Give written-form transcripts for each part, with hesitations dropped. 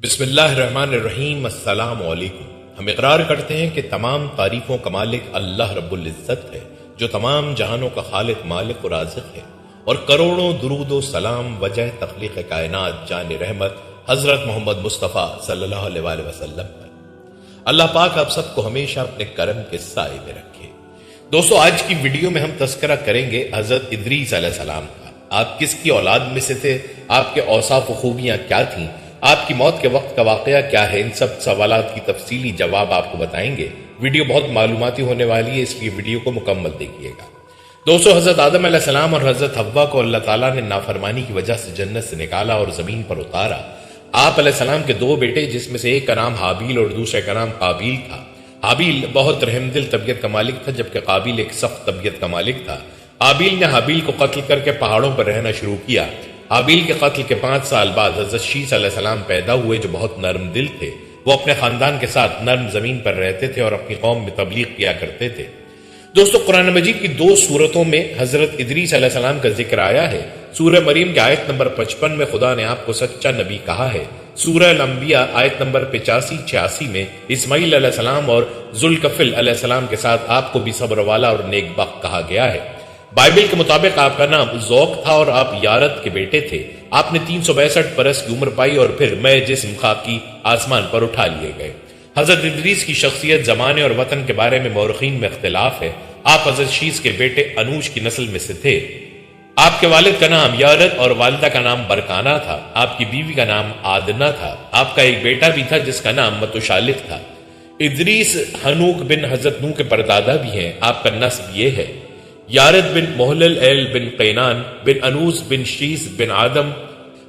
بسم اللہ الرحمن الرحیم۔ السلام علیکم۔ ہم اقرار کرتے ہیں کہ تمام تعریفوں کا مالک اللہ رب العزت ہے، جو تمام جہانوں کا خالق، مالک و رازق ہے، اور کروڑوں درود و سلام وجہ تخلیق کائنات جان رحمت حضرت محمد مصطفیٰ صلی اللہ علیہ وآلہ وسلم پر۔ اللہ پاک آپ سب کو ہمیشہ اپنے کرم کے سائے میں رکھے۔ دوستو، آج کی ویڈیو میں ہم تذکرہ کریں گے حضرت ادریس علیہ السلام کا۔ آپ کس کی اولاد میں سے تھے؟ آپ کے اوصاف و خوبیاں کیا تھیں؟ آپ کی موت کے وقت کا واقعہ کیا ہے؟ ان سب سوالات کی تفصیلی جواب آپ کو بتائیں گے۔ ویڈیو بہت معلوماتی ہونے والی ہے، اس لیے ویڈیو کو مکمل دیکھیے گا۔ دوستو، حضرت آدم علیہ السلام اور حضرت حوا کو اللہ تعالیٰ نے نافرمانی کی وجہ سے جنت سے نکالا اور زمین پر اتارا۔ آپ علیہ السلام کے دو بیٹے، جس میں سے ایک کا نام حابیل اور دوسرے کا نام قابیل تھا۔ حابیل بہت رحم دل طبیعت کا مالک تھا، جبکہ قابیل ایک سخت طبیعت کا مالک تھا۔ قابیل نے حابیل کو قتل کر کے پہاڑوں پر رہنا شروع کیا۔ حابیل کے قتل کے 5 سال بعد حضرت شیث علیہ السلام پیدا ہوئے، جو بہت نرم دل تھے۔ وہ اپنے خاندان کے ساتھ نرم زمین پر رہتے تھے اور اپنی قوم میں تبلیغ کیا کرتے تھے۔ دوستو، قرآن مجید کی 2 سورتوں میں حضرت ادریس علیہ السلام کا ذکر آیا ہے۔ سورہ مریم کی آیت نمبر 55 میں خدا نے آپ کو سچا نبی کہا ہے۔ سورہ الانبیاء آیت نمبر 85-86 میں اسماعیل علیہ السلام اور ذوالکفل علیہ السلام کے ساتھ آپ کو بھی صبر والا اور نیک بخت کہا گیا ہے۔ بائبل کے مطابق آپ کا نام ذوق تھا اور آپ یارد کے بیٹے تھے۔ آپ نے 362 برس کی عمر پائی اور پھر میں جسم خاکی آسمان پر اٹھا لیے گئے۔ حضرت ادریس کی شخصیت، زمانے اور وطن کے بارے میں مورخین میں اختلاف ہے۔ آپ حضرت شیث کے بیٹے انوش کی نسل میں سے تھے۔ آپ کے والد کا نام یارد اور والدہ کا نام برکانہ تھا۔ آپ کی بیوی کا نام آدنہ تھا۔ آپ کا ایک بیٹا بھی تھا جس کا نام متشالک تھا۔ ادریس حنوک بن حضرت نوح کے پردادا بھی ہیں۔ آپ کا نسب یہ ہے: یارد بن محلل ایل بن قینان بن انوس بن شیث بن آدم۔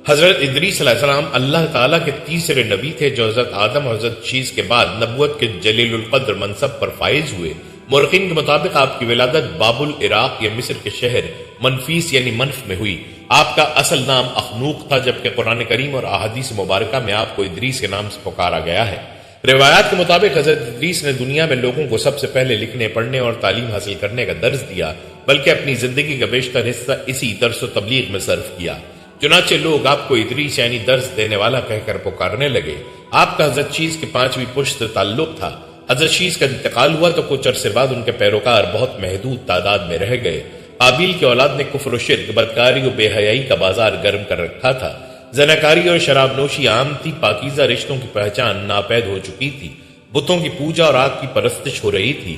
حضرت ادریس علیہ السلام اللہ تعالیٰ کے تیسرے نبی تھے، جو حضرت آدم اور حضرت شیث کے بعد نبوت کے جلیل القدر منصب پر فائز ہوئے۔ مورخین کے مطابق آپ کی ولادت بابل عراق یا مصر کے شہر منفیس یعنی منف میں ہوئی۔ آپ کا اصل نام اخنوق تھا، جبکہ قرآن کریم اور احادیث مبارکہ میں آپ کو ادریس کے نام سے پکارا گیا ہے۔ روایات کے مطابق حضرت ادریس نے دنیا میں لوگوں کو سب سے پہلے لکھنے، پڑھنے اور تعلیم حاصل کرنے کا درس دیا، بلکہ اپنی زندگی کا بیشتر حصہ اسی درس و تبلیغ میں صرف کیا۔ چنانچہ لوگ آپ کو ادریس یعنی درس دینے والا کہہ کر پکارنے لگے۔ آپ کا حضرت شیث کی 5ویں پشت سے تعلق تھا۔ حضرت شیث کا انتقال ہوا تو کچھ عرصے بعد ان کے پیروکار بہت محدود تعداد میں رہ گئے۔ قابیل کی اولاد نے کفر و شرک، بدکاری و بے حیائی کا بازار گرم کر رکھا تھا۔ زناکاری اور شراب نوشی عام تھی۔ پاکیزہ رشتوں کی پہچان ناپید ہو چکی تھی۔ بتوں کی پوجا اور آگ کی پرستش ہو رہی تھی۔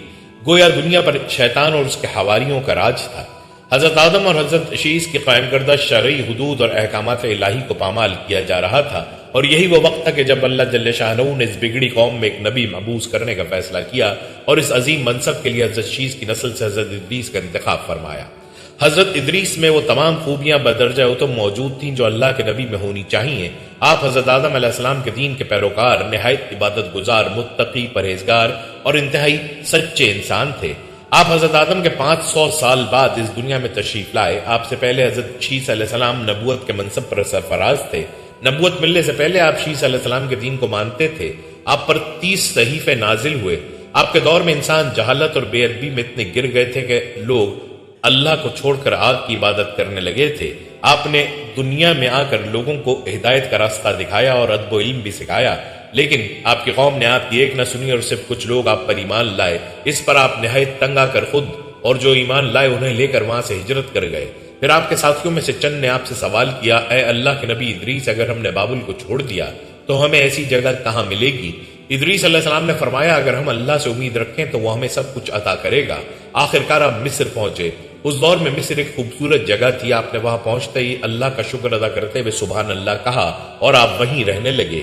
گویا دنیا پر شیطان اور اس کے حواریوں کا راج تھا۔ حضرت آدم اور حضرت شیث کی قائم کردہ شرعی حدود اور احکامات الہی کو پامال کیا جا رہا تھا، اور یہی وہ وقت تھا کہ جب اللہ جل شانہ نے اس بگڑی قوم میں ایک نبی مبعوث کرنے کا فیصلہ کیا اور اس عظیم منصب کے لیے حضرت شیث کی نسل سے حضرت ادریس کا انتخاب فرمایا۔ حضرت ادریس میں وہ تمام خوبیاں بدرجہ اتم موجود تھیں جو اللہ کے نبی میں ہونی چاہیے۔ آپ حضرت آدم علیہ السلام کے دین کے پیروکار، نہایت عبادت گزار، متقی، پرہیزگار اور انتہائی سچے انسان تھے۔ آپ حضرت آدم کے 500 سال بعد اس دنیا میں تشریف لائے۔ آپ سے پہلے حضرت شیث علیہ السلام نبوت کے منصب پر سرفراز تھے۔ نبوت ملنے سے پہلے آپ شیث علیہ السلام کے دین کو مانتے تھے۔ آپ پر 30 صحیفے نازل ہوئے۔ آپ کے دور میں انسان جہالت اور بے ادبی میں اتنے گر گئے تھے کہ لوگ اللہ کو چھوڑ کر آگ کی عبادت کرنے لگے تھے۔ آپ نے دنیا میں آ کر لوگوں کو ہدایت کا راستہ دکھایا اور ادب و علم بھی سکھایا، لیکن آپ کی قوم نے آپ کی ایک نہ سنی اور صرف کچھ لوگ آپ پر ایمان لائے۔ اس پر آپ نہایت تنگ آ کر خود اور جو ایمان لائے انہیں لے کر وہاں سے ہجرت کر گئے۔ پھر آپ کے ساتھیوں میں سے چند نے آپ سے سوال کیا: اے اللہ کے نبی ادریس، اگر ہم نے بابل کو چھوڑ دیا تو ہمیں ایسی جگہ کہاں ملے گی؟ ادریس علیہ السلام نے فرمایا: اگر ہم اللہ سے امید رکھیں تو وہ ہمیں سب کچھ عطا کرے گا۔ آخرکار آپ مصر پہنچے۔ اس دور میں مصر ایک خوبصورت جگہ تھی۔ آپ نے وہاں پہنچتے ہی اللہ کا شکر ادا کرتے ہوئے سبحان اللہ کہا اور آپ وہیں رہنے لگے،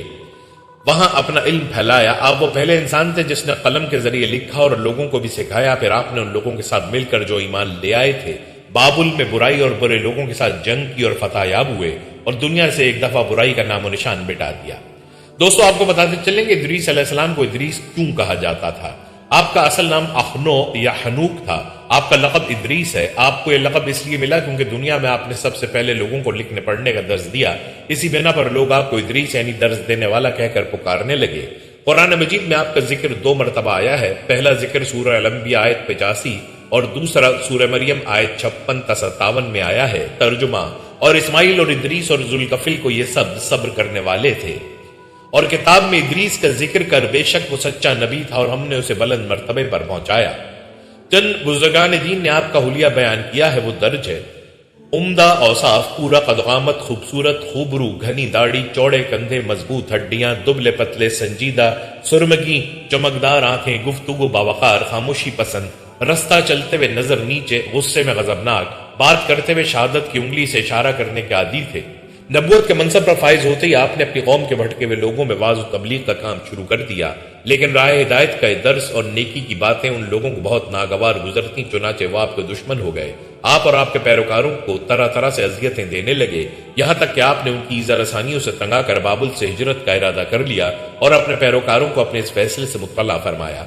وہاں اپنا علم پھیلایا۔ آپ وہ پہلے انسان تھے جس نے قلم کے ذریعے لکھا اور لوگوں کو بھی سکھایا۔ پھر آپ نے ان لوگوں کے ساتھ مل کر جو ایمان لے آئے تھے، بابل میں برائی اور برے لوگوں کے ساتھ جنگ کی اور فتح یاب ہوئے اور دنیا سے ایک دفعہ برائی کا نام و نشان مٹا دیا۔ دوستو، آپ کو بتاتے چلیں گے ادریس علیہ السلام کو ادریس کیوں کہا جاتا تھا۔ آپ کا اصل نام اخنو یا حنوک تھا۔ آپ کا لقب ادریس ہے۔ آپ کو یہ لقب اس لیے ملا کیونکہ دنیا میں آپ نے سب سے پہلے لوگوں کو لکھنے پڑھنے کا درس دیا۔ اسی بنا پر لوگ آپ کو ادریس یعنی درس دینے والا کہہ کر پکارنے لگے۔ قرآن مجید میں آپ کا ذکر 2 مرتبہ آیا ہے۔ پہلا ذکر سورہ الانبیاء آیت 85 اور دوسرا سورہ مریم آیت 56 تا 57 میں آیا ہے۔ ترجمہ: اور اسماعیل اور ادریس اور ذوالکفل کو یہ سب صبر کرنے والے تھے۔ اور کتاب میں ادریس کا ذکر کر بے شک وہ سچا نبی تھا اور ہم نے اسے بلند مرتبے پر پہنچایا۔ چند بزرگان دین نے آپ کا حلیہ بیان کیا ہے، وہ درج ہے: عمدہ اوصاف، پورا قدقامت، خوبصورت، خوبرو، گھنی داڑھی، چوڑے کندھے، مضبوط ہڈیاں، دبلے پتلے، سنجیدہ، سرمگی، چمکدار آنکھیں، گفتگو باوقار، خاموشی پسند، رستہ چلتے ہوئے نظر نیچے، غصے میں غضبناک، بات کرتے ہوئے شہادت کی انگلی سے اشارہ کرنے کے عادی تھے۔ نبوت کے منصب پر فائز ہوتے ہی آپ نے اپنی قوم کے بھٹکے ہوئے لوگوں میں واعظ و تبلیغ کا کام شروع کر دیا، لیکن راہ ہدایت کا درس اور نیکی کی باتیں ان لوگوں کو بہت ناگوار گزرتی، چنانچہ وہ آپ کے دشمن ہو گئے۔ آپ اور آپ کے پیروکاروں کو طرح طرح سے اذیتیں دینے لگے، یہاں تک کہ آپ نے ان کی ایذا رسانیوں سے تنگا کر بابل سے ہجرت کا ارادہ کر لیا اور اپنے پیروکاروں کو اپنے اس فیصلے سے مطلع فرمایا۔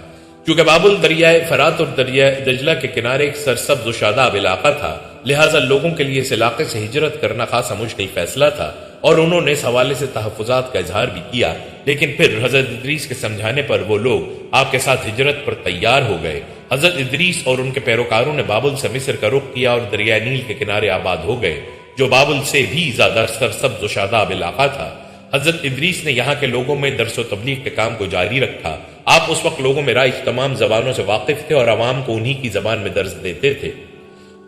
چونکہ بابل دریائے فرات اور دریائے دجلہ کے کنارے ایک سرسبز و شاداب علاقہ تھا، لہٰذا لوگوں کے لیے اس علاقے سے ہجرت کرنا خاصا مشکل فیصلہ تھا، اور انہوں نے اس حوالے سے تحفظات کا اظہار بھی کیا، لیکن پھر حضرت ادریس کے سمجھانے پر وہ لوگ آپ کے ساتھ ہجرت پر تیار ہو گئے۔ حضرت ادریس اور ان کے پیروکاروں نے بابل سے مصر کا رخ کیا اور دریائے نیل کے کنارے آباد ہو گئے، جو بابل سے بھی زیادہ سرسبز و شاداب علاقہ تھا۔ حضرت ادریس نے یہاں کے لوگوں میں درس و تبلیغ کے کام کو جاری رکھا۔ آپ اس وقت لوگوں میں رائج تمام زبانوں سے واقف تھے اور عوام کو انہی کی زبان میں درس دیتے تھے۔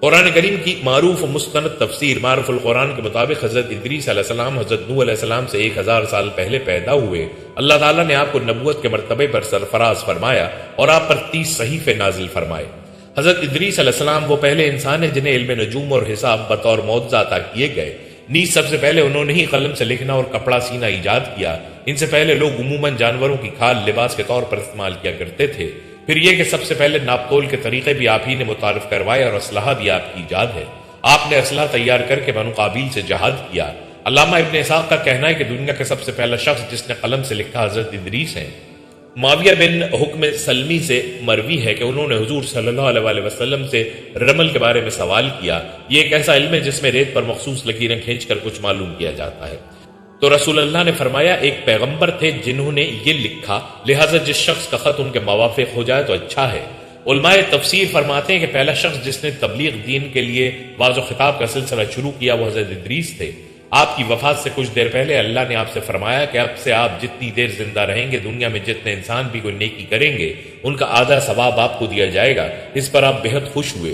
قرآن کریم کی معروف و مستند تفسیر معرف القرآن کے مطابق حضرت ادریس علیہ السلام حضرت نوح علیہ السلام سے 1000 سال پہلے پیدا ہوئے۔ اللہ تعالیٰ نے آپ کو نبوت کے مرتبے پر سرفراز فرمایا اور آپ پر 30 صحیفے نازل فرمائے۔ حضرت ادریس علیہ السلام وہ پہلے انسان ہیں جنہیں علم نجوم اور حساب بطور معجزہ عطا کیے گئے۔ نیز سب سے پہلے انہوں نے ہی قلم سے لکھنا اور کپڑا سینا ایجاد کیا۔ ان سے پہلے لوگ عموماً جانوروں کی کھال لباس کے طور پر استعمال کیا کرتے تھے۔ پھر یہ کہ سب سے پہلے ناپ تول کے طریقے بھی آپ ہی نے متعارف کروائے اور اسلحہ بھی آپ کی ایجاد ہے۔ آپ نے اسلحہ تیار کر کے بنو قابیل سے جہاد کیا۔ علامہ ابن اسحاق کا کہنا ہے کہ دنیا کا سب سے پہلا شخص جس نے قلم سے لکھا حضرت ادریس ہیں۔ معاویہ بن حکم سلمی سے مروی ہے کہ انہوں نے حضور صلی اللہ علیہ وسلم سے رمل کے بارے میں سوال کیا۔ یہ ایک ایسا علم ہے جس میں ریت پر مخصوص لکیریں کھینچ کر کچھ معلوم کیا جاتا ہے۔ تو رسول اللہ نے فرمایا ایک پیغمبر تھے جنہوں نے یہ لکھا، لہٰذا جس شخص کا خط ان کے موافق ہو جائے تو اچھا ہے۔ علماء تفسیر فرماتے ہیں کہ پہلا شخص جس نے تبلیغ دین کے لیے واعظ و خطاب کا سلسلہ شروع کیا وہ حضرت ادریس تھے۔ آپ کی وفات سے کچھ دیر پہلے اللہ نے آپ سے فرمایا کہ اب سے آپ جتنی دیر زندہ رہیں گے دنیا میں جتنے انسان بھی کوئی نیکی کریں گے ان کا آدھا ثواب آپ کو دیا جائے گا۔ اس پر آپ بہت خوش ہوئے۔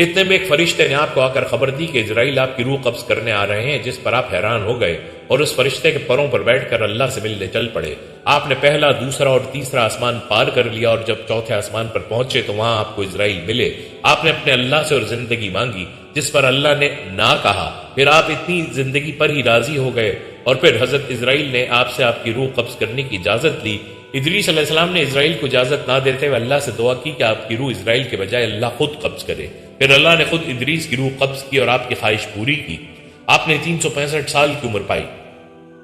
اتنے میں ایک فرشتے نے آپ کو آ کر خبر دی کہ اسرائیل آپ کی روح قبض کرنے آ رہے ہیں، جس پر آپ حیران ہو گئے اور اس فرشتے کے پروں پر بیٹھ کر اللہ سے ملنے چل پڑے۔ آپ نے پہلا، دوسرا اور تیسرا آسمان پار کر لیا اور جب چوتھے آسمان پر پہنچے تو وہاں آپ کو اسرائیل ملے۔ آپ نے اپنے اللہ سے اور زندگی مانگی جس پر اللہ نے نہ کہا، پھر آپ اتنی زندگی پر ہی راضی ہو گئے اور پھر حضرت اسرائیل نے آپ سے آپ کی روح قبض کرنے کی اجازت لی۔ ادریس علیہ السلام نے اسرائیل کو اجازت نہ دیتے ہوئے اللہ سے دعا کی کہ آپ کی روح اسرائیل کے بجائے اللہ خود قبض کرے۔ پھر اللہ نے خود ادریس کی روح قبض کی اور آپ کی خواہش پوری کی۔ آپ نے 365 سال کی عمر پائی۔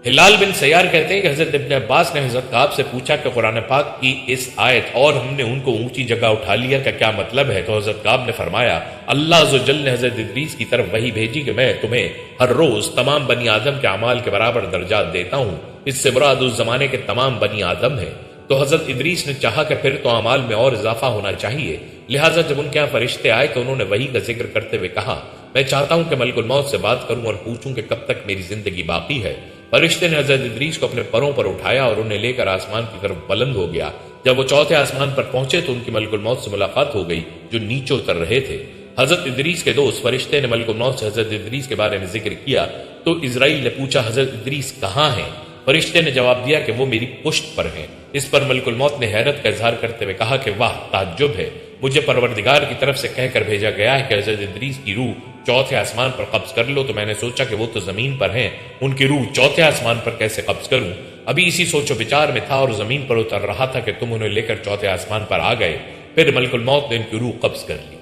ہلال بن سیار کہتے ہیں کہ حضرت ابن عباس نے حضرت کعب سے پوچھا کہ قرآن پاک کی اس آیت اور ہم نے ان کو اونچی جگہ اٹھا لیا کا کیا مطلب ہے؟ تو حضرت کعب نے فرمایا اللہ عز و جل نے حضرت ادریس کی طرف وحی بھیجی کہ میں تمہیں ہر روز تمام بنی آدم کے اعمال کے برابر درجات دیتا ہوں۔ اس سے مراد اس زمانے کے تمام بنی آدم ہے۔ تو حضرت ادریس نے چاہا کہ پھر تو اعمال میں اور اضافہ ہونا چاہیے، لہٰذا جب ان کے یہاں فرشتے آئے تو انہوں نے وحی کا ذکر کرتے ہوئے کہا میں چاہتا ہوں کہ ملک الموت سے بات کروں اور پوچھوں کہ کب تک میری زندگی باقی ہے۔ فرشتے نے حضرت ادریس کو اپنے پروں پر اٹھایا اور انہیں لے کر آسمان کی طرف بلند ہو گیا۔ جب وہ چوتھے آسمان پر پہنچے تو ان کی ملک الموت سے ملاقات ہو گئی جو نیچے اتر رہے تھے۔ حضرت ادریس کے دوست فرشتے نے ملک الموت سے حضرت ادریس کے بارے میں ذکر کیا تو اسرائیل نے پوچھا حضرت ادریس کہاں ہیں؟ فرشتے نے جواب دیا کہ وہ میری پشت پر ہیں۔ اس پر ملک الموت نے حیرت کا اظہار کرتے ہوئے کہا کہ واہ، تعجب ہے، مجھے پروردگار کی طرف سے کہہ کر بھیجا گیا ہے کہ حضرت ادریس کی روح چوتھے آسمان پر قبض کر لو، تو میں نے سوچا کہ وہ تو زمین پر ہیں، ان کی روح چوتھے آسمان پر کیسے قبض کروں؟ ابھی اسی سوچ و بچار میں تھا اور زمین پر اتر رہا تھا کہ تم انہیں لے کر چوتھے آسمان پر آ گئے۔ پھر ملک الموت نے ان کی روح قبض کر لی۔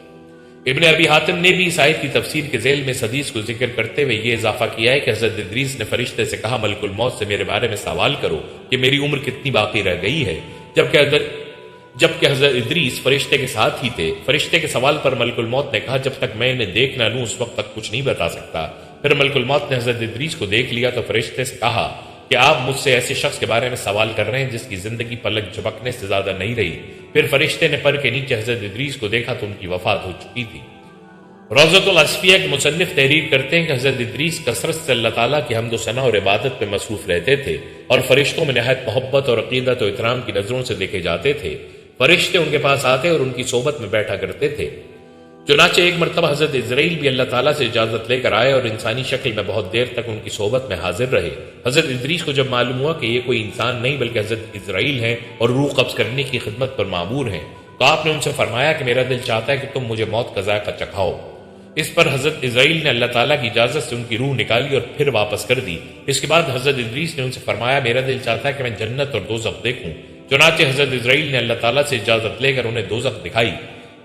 ابن ابی حاتم نے بھی اس آیت کی تفسیر کے ذیل میں اس حدیث کو ذکر کرتے ہوئے یہ اضافہ کیا ہے کہ حضرت ادریس نے فرشتے سے کہا ملک الموت سے میرے بارے میں سوال کرو کہ میری عمر کتنی باقی رہ گئی ہے، جبکہ حضرت ادریس فرشتے کے ساتھ ہی تھے۔ فرشتے کے سوال پر ملک الموت نے کہا جب تک میں انہیں دیکھ نہ لوں اس وقت تک کچھ نہیں بتا سکتا۔ پھر ملک الموت نے حضرت ادریس کو دیکھ لیا تو فرشتے سے کہا کہ آپ مجھ سے ایسے شخص کے بارے میں سوال کر رہے ہیں جس کی زندگی پلک جھپکنے سے زیادہ نہیں رہی۔ پھر فرشتے نے پر کے نیچے حضرت ادریس کو دیکھا تو ان کی وفات ہو چکی تھی۔ روضۃ الاسفیہ کے مصنف تحریر کرتے ہیں کہ حضرت ادریس کثرت سے اللہ تعالیٰ کی حمد و ثنا اور عبادت میں مصروف رہتے تھے اور فرشتوں میں نہایت محبت اور عقیدت و احترام کی نظروں سے دیکھے جاتے تھے۔ فرشتے ان کے پاس آتے اور ان کی صحبت میں بیٹھا کرتے تھے۔ چنانچہ ایک مرتبہ حضرت اسرائیل بھی اللہ تعالیٰ سے اجازت لے کر آئے اور انسانی شکل میں بہت دیر تک ان کی صحبت میں حاضر رہے۔ حضرت ادریس کو جب معلوم ہوا کہ یہ کوئی انسان نہیں بلکہ حضرت اسرائیل ہیں اور روح قبض کرنے کی خدمت پر مامور ہیں، تو آپ نے ان سے فرمایا کہ میرا دل چاہتا ہے کہ تم مجھے موت کا ذائقہ چکھاؤ۔ اس پر حضرت اسرائیل نے اللہ تعالیٰ کی اجازت سے ان کی روح نکالی اور پھر واپس کر دی۔ اس کے بعد حضرت ادریس نے ان سے فرمایا میرا دل چاہتا ہے کہ میں جنت اور دوزخ دیکھوں۔ چنانچہ حضرت اسرائیل نے اللہ تعالیٰ سے اجازت لے کر انہیں دوزخ دکھائی۔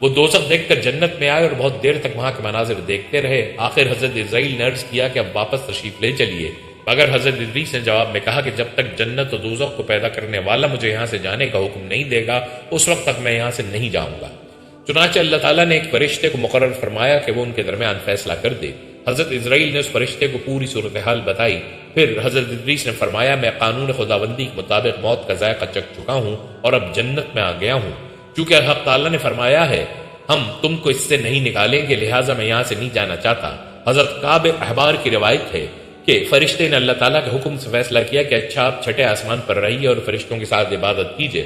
وہ دوزخ دیکھ کر جنت میں آئے اور بہت دیر تک وہاں کے مناظر دیکھتے رہے۔ آخر حضرت اسرائیل نے عرض کیا کہ اب واپس تشریف لے چلیے، مگر حضرت ادریس نے جواب میں کہا کہ جب تک جنت اور دوزخ کو پیدا کرنے والا مجھے یہاں سے جانے کا حکم نہیں دے گا اس وقت تک میں یہاں سے نہیں جاؤں گا۔ چنانچہ اللہ تعالیٰ نے ایک فرشتے کو مقرر فرمایا کہ وہ ان کے درمیان فیصلہ کر دے۔ حضرت اسرائیل نے اس فرشتے کو پوری صورتحال بتائی۔ پھر حضرت ادریس نے فرمایا میں قانون خداوندی کے مطابق موت کا ذائقہ چکھ چکا ہوں اور اب جنت میں آ گیا ہوں۔ چونکہ حق تعالیٰ نے فرمایا ہے ہم تم کو اس سے نہیں نکالیں گے، لہٰذا میں یہاں سے نہیں جانا چاہتا۔ حضرت کعب احبار کی روایت ہے کہ فرشتے نے اللہ تعالیٰ کے حکم سے فیصلہ کیا کہ اچھا آپ چھٹے آسمان پر رہیے اور فرشتوں کے ساتھ عبادت کیجیے۔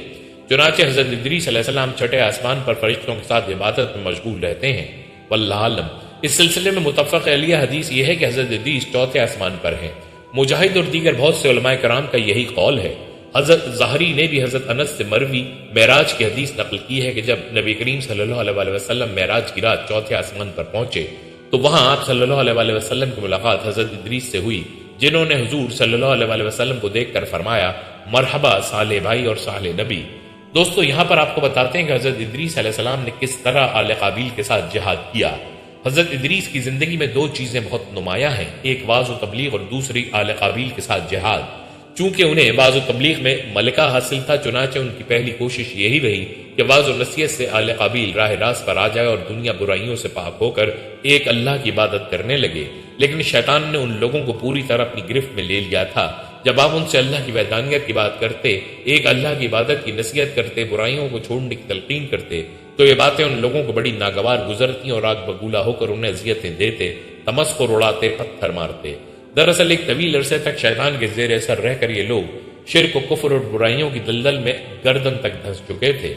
چنانچہ حضرت ادریس علیہ السلام چھٹے آسمان پر فرشتوں کے ساتھ عبادت میں مشغول رہتے ہیں۔ واللہ عالم۔ اس سلسلے میں متفق علیہ حدیث یہ ہے کہ حضرت ادریس چوتھے آسمان پر ہیں۔ مجاہد اور دیگر بہت سے علماء کرام کا یہی قول ہے۔ حضرت ظاہری نے بھی حضرت انس سے مروی معراج کی حدیث نقل کی ہے کہ جب نبی کریم صلی اللہ علیہ وسلم معراج کی رات چوتھے آسمان پر پہنچے تو وہاں آپ صلی اللہ علیہ وسلم کی ملاقات حضرت ادریس سے ہوئی، جنہوں نے حضور صلی اللہ علیہ وسلم کو دیکھ کر فرمایا مرحبا صالح بھائی اور صالح نبی۔ دوستو یہاں پر آپ کو بتاتے ہیں کہ حضرت ادریس علیہ السلام نے کس طرح آل قابیل کے ساتھ جہاد کیا۔ حضرت ادریس کی زندگی میں دو چیزیں بہت نمایاں ہیں، ایک واعظ و تبلیغ اور دوسری آل قابیل کے ساتھ جہاد۔ چونکہ انہیں واعظ و تبلیغ میں ملکہ حاصل تھا، چنانچہ ان کی پہلی کوشش یہی رہی کہ واعظ و نصیحت سے آل قابیل راہ راست پر آ جائے اور دنیا برائیوں سے پاک ہو کر ایک اللہ کی عبادت کرنے لگے۔ لیکن شیطان نے ان لوگوں کو پوری طرح اپنی گرفت میں لے لیا تھا۔ جب آپ ان سے اللہ کی وحدانیت کی بات کرتے، ایک اللہ کی عبادت کی نصیحت کرتے، برائیوں کو چھوڑنے کی تلقین کرتے، تو یہ باتیں ان لوگوں کو بڑی ناگوار گزرتی اور آگ بگولا ہو کر انہیں اذیتیں دیتے، تمسخر اڑاتے، پتھر مارتے۔ دراصل ایک طویل عرصے تک شیطان کے زیر اثر رہ کر یہ لوگ شرک و کفر اور برائیوں کی دلدل میں گردن تک دھنس چکے تھے۔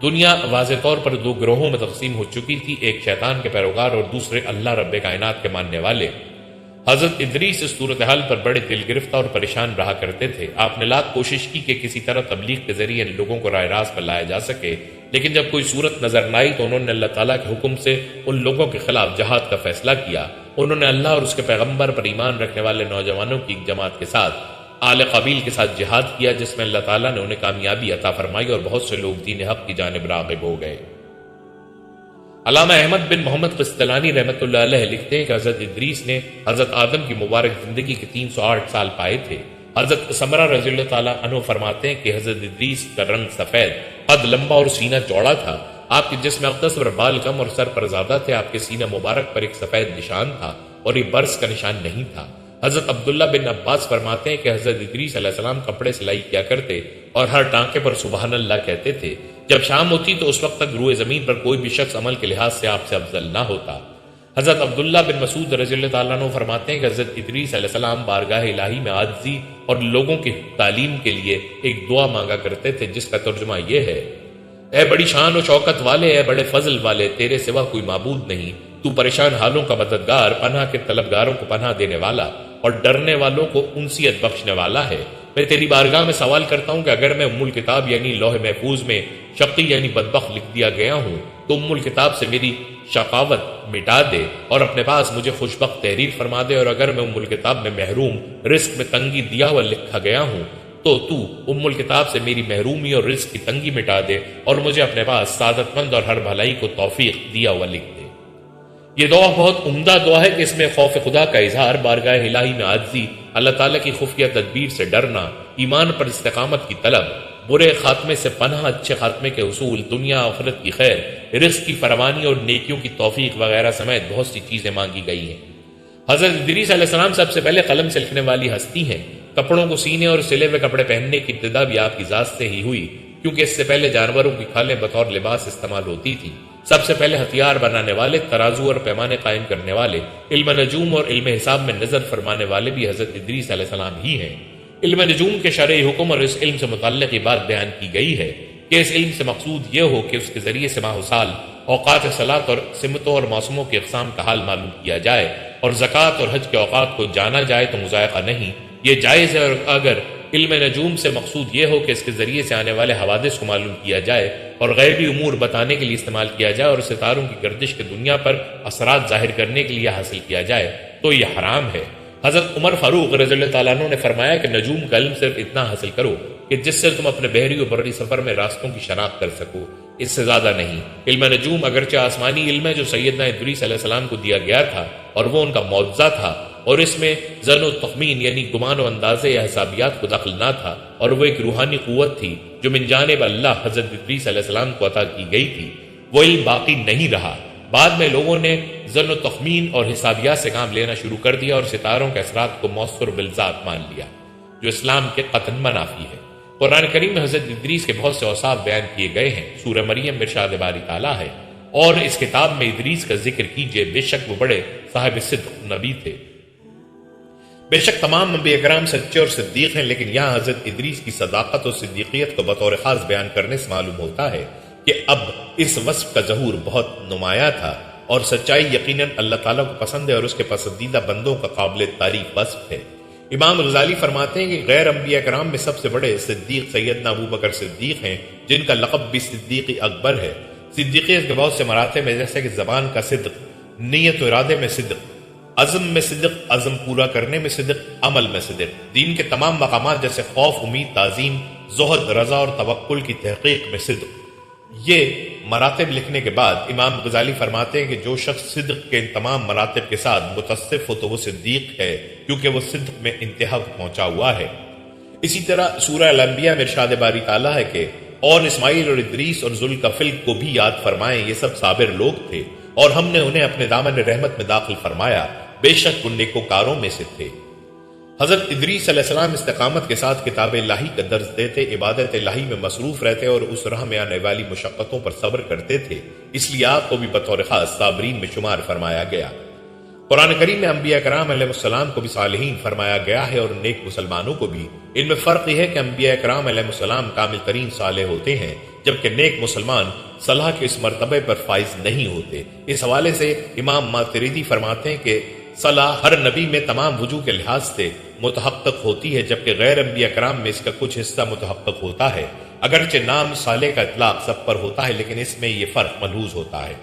دنیا واضح طور پر دو گروہوں میں تقسیم ہو چکی تھی، ایک شیطان کے پیروکار اور دوسرے اللہ رب کائنات کے ماننے والے۔ حضرت ادریس اس صورتحال پر بڑے دل گرفتہ اور پریشان رہا کرتے تھے۔ آپ نے لاکھ کوشش کی کہ کسی طرح تبلیغ کے ذریعے ان لوگوں کو راہ راست پر لایا جا سکے، لیکن جب کوئی صورت نظر نہ آئی تو انہوں نے اللہ تعالیٰ کے حکم سے ان لوگوں کے خلاف جہاد کا فیصلہ کیا۔ انہوں نے اللہ اور اس کے پیغمبر پر ایمان رکھنے والے نوجوانوں کی ایک جماعت کے ساتھ آل قابیل کے ساتھ جہاد کیا، جس میں اللہ تعالیٰ نے انہیں کامیابی عطا فرمائی اور بہت سے لوگ دین حق کی جانب راغب ہو گئے۔ علامہ احمد بن محمد قسطلانی رحمۃ اللہ علیہ لکھتے ہیں کہ حضرت ادریس نے حضرت آدم کی مبارک زندگی کے 308 سال پائے تھے۔ حضرت سمرہ رضی اللہ تعالیٰ عنہ فرماتے ہیں کہ حضرت ادریس کا رنگ سفید، قد لمبا اور سینہ چوڑا تھا۔ آپ کے جسم اقدس پر بال کم اور سر پر زیادہ تھے۔ آپ کے سینہ مبارک پر ایک سفید نشان تھا اور یہ برس کا نشان نہیں تھا۔ حضرت عبداللہ بن عباس فرماتے ہیں کہ حضرت ادریس علیہ السلام کپڑے سلائی کیا کرتے اور ہر ٹانکے پر سبحان اللہ کہتے تھے۔ جب شام ہوتی تو اس وقت تک روئے زمین پر کوئی بھی شخص عمل کے لحاظ سے آپ سے افضل نہ ہوتا۔ حضرت عبداللہ بن مسعود رضی اللہ تعالیٰ عنہ فرماتے ہیں کہ حضرت ادریس علیہ السلام بارگاہ الہی میں عاجزی اور لوگوں کی تعلیم کے لیے ایک دعا مانگا کرتے تھے، جس کا ترجمہ یہ ہے: اے بڑی شان و شوکت والے، اے بڑے فضل والے، تیرے سوا کوئی معبود نہیں، تو پریشان حالوں کا مددگار، پناہ کے طلبگاروں کو پناہ دینے والا اور ڈرنے والوں کو انسیت بخشنے والا ہے۔ میں تیری بارگاہ میں سوال کرتا ہوں کہ اگر میں ام الکتاب یعنی لوح محفوظ میں شقی یعنی بدبخت لکھ دیا گیا ہوں تو ام الکتاب سے میری شقاوت مٹا دے اور اپنے پاس مجھے خوشبخت تحریر فرما دے، اور اگر میں ام الکتاب میں محروم، رزق میں تنگی دیا ہوا لکھا گیا ہوں تو ام الکتاب سے میری محرومی اور رزق کی تنگی مٹا دے اور مجھے اپنے پاس سعادت مند اور ہر بھلائی کو توفیق دیا ہوا لکھ دے۔ یہ دعا بہت عمدہ دعا ہے کہ اس میں خوف خدا کا اظہار، بارگاہ الہی میں عاجزی، اللہ تعالیٰ کی خفیہ تدبیر سے ڈرنا، ایمان پر استقامت کی طلب، برے خاتمے سے پناہ، اچھے خاتمے کے حصول، دنیا آخرت کی خیر، رزق کی فراوانی اور نیکیوں کی توفیق وغیرہ سمیت بہت سی چیزیں مانگی گئی ہیں۔ حضرت ادریس علیہ السلام سب سے پہلے قلم سے لکھنے والی ہستی ہیں۔ کپڑوں کو سینے اور سلے ہوئے کپڑے پہننے کی ابتدا بھی آپ کی ذات سے ہی ہوئی، کیونکہ اس سے پہلے جانوروں کی کھالیں بطور لباس استعمال ہوتی تھی۔ سب سے پہلے ہتھیار بنانے والے، ترازو اور پیمانے قائم کرنے والے، علم نجوم اور علم حساب میں نظر فرمانے والے بھی حضرت ادریس علیہ السلام ہی ہیں۔ علم نجوم کے شرعی حکم اور اس علم سے متعلق یہ بات بیان کی گئی ہے کہ اس علم سے مقصود یہ ہو کہ اس کے ذریعے سے ماہ و سال، اوقات صلاۃ اور سمتوں اور موسموں کی اقسام کا حال معلوم کیا جائے، اور زکوٰۃ اور حج کے اوقات کو جانا جائے تو مذائقہ نہیں، یہ جائز ہے۔ اور اگر علم نجوم سے مقصود یہ ہو کہ اس کے ذریعے سے آنے والے حوادث کو معلوم کیا جائے اور غیبی امور بتانے کے لیے استعمال کیا جائے اور ستاروں کی گردش کے دنیا پر اثرات ظاہر کرنے کے لیے حاصل کیا جائے تو یہ حرام ہے۔ حضرت عمر فاروق رضی اللہ تعالیٰ عنہ نے فرمایا کہ نجوم کا علم صرف اتنا حاصل کرو کہ جس سے تم اپنے بحری و بری سفر میں راستوں کی شناخت کر سکو، اس سے زیادہ نہیں۔ علم نجوم اگرچہ آسمانی علم ہے جو سیدنا ادریس علیہ السلام کو دیا گیا تھا اور وہ ان کا معجزہ تھا، اور اس میں ظن و تخمین یعنی گمان و اندازے یا حسابیات کو دخل نہ تھا، اور وہ ایک روحانی قوت تھی جو من جانب اللہ حضرت ادریس علیہ السلام کو عطا کی گئی تھی۔ وہ علم باقی نہیں رہا، بعد میں لوگوں نے ظن و تخمین اور حسابیات سے کام لینا شروع کر دیا اور ستاروں کے اثرات کو مؤثر بالذات مان لیا، جو اسلام کے قطعاً منافی ہے۔ قرآن کریم میں حضرت ادریس کے بہت سے اوصاف بیان کیے گئے ہیں۔ سورہ مریم میں ارشاد باری تعالیٰ ہے، اور اس کتاب میں ادریس کا ذکر کیجئے، بے شک وہ بڑے صاحب صدق نبی تھے۔ بے شک تمام انبیاء کرام سچے اور صدیق ہیں، لیکن یہاں حضرت ادریس کی صداقت اور صدیقیت کو بطور خاص بیان کرنے سے معلوم ہوتا ہے کہ اب اس وصف کا ظہور بہت نمایاں تھا، اور سچائی یقیناً اللہ تعالیٰ کو پسند ہے اور اس کے پسندیدہ بندوں کا قابل تعریف وصف ہے۔ امام غزالی فرماتے ہیں کہ غیر انبیاء کرام میں سب سے بڑے صدیق سیدنا ابو بکر صدیق ہیں، جن کا لقب بھی صدیق اکبر ہے۔ صدیقیت کے بہت سے مراتب میں جیسے کہ زبان کا صدق، نیت و ارادے میں صدق، عزم میں صدق، عزم پورا کرنے میں صدق، عمل میں صدق، دین کے تمام مقامات جیسے خوف، امید، تعظیم، زہد، رضا اور توکل کی تحقیق میں صدق۔ یہ مراتب لکھنے کے بعد امام غزالی فرماتے ہیں کہ جو شخص صدق کے ان تمام مراتب کے ساتھ متصف ہو تو وہ صدیق ہے، کیونکہ وہ صدق میں انتہا کو پہنچا ہوا ہے۔ اسی طرح سورہ الانبیاء میں ارشاد باری تعالیٰ ہے کہ اور اسماعیل اور ادریس اور ذوالکفل کو بھی یاد فرمائیں، یہ سب صابر لوگ تھے اور ہم نے انہیں اپنے دامن رحمت میں داخل فرمایا، بے شک ان نیکوکاروں میں سے تھے۔ حضرت ادریس علیہ السلام استقامت کے ساتھ کتاب الہی کا درس دیتے، عبادت الہی میں مصروف رہتے اور اس راہ میں آنے والی مشقتوں پر صبر کرتے تھے، اس لیے آپ کو بھی بطور خاص صابرین میں شمار فرمایا گیا۔ قرآن کریم میں انبیاء کرام علیہ السلام کو بھی صالحین فرمایا گیا ہے اور نیک مسلمانوں کو بھی۔ ان میں فرق یہ ہے کہ انبیاء کرام علیہ السلام کامل ترین صالح ہوتے ہیں، جبکہ نیک مسلمان صلاح کے اس مرتبے پر فائز نہیں ہوتے۔ اس حوالے سے امام ماتریدی فرماتے ہیں کہ صلاح ہر نبی میں تمام وجوہ کے لحاظ سے متحقق ہوتی ہے، جبکہ غیر انبیاء کرام میں اس کا کچھ حصہ متحقق ہوتا ہے۔ اگرچہ نام صالح کا اطلاق سب پر ہوتا ہے، لیکن اس میں یہ فرق ملحوظ ہوتا ہے۔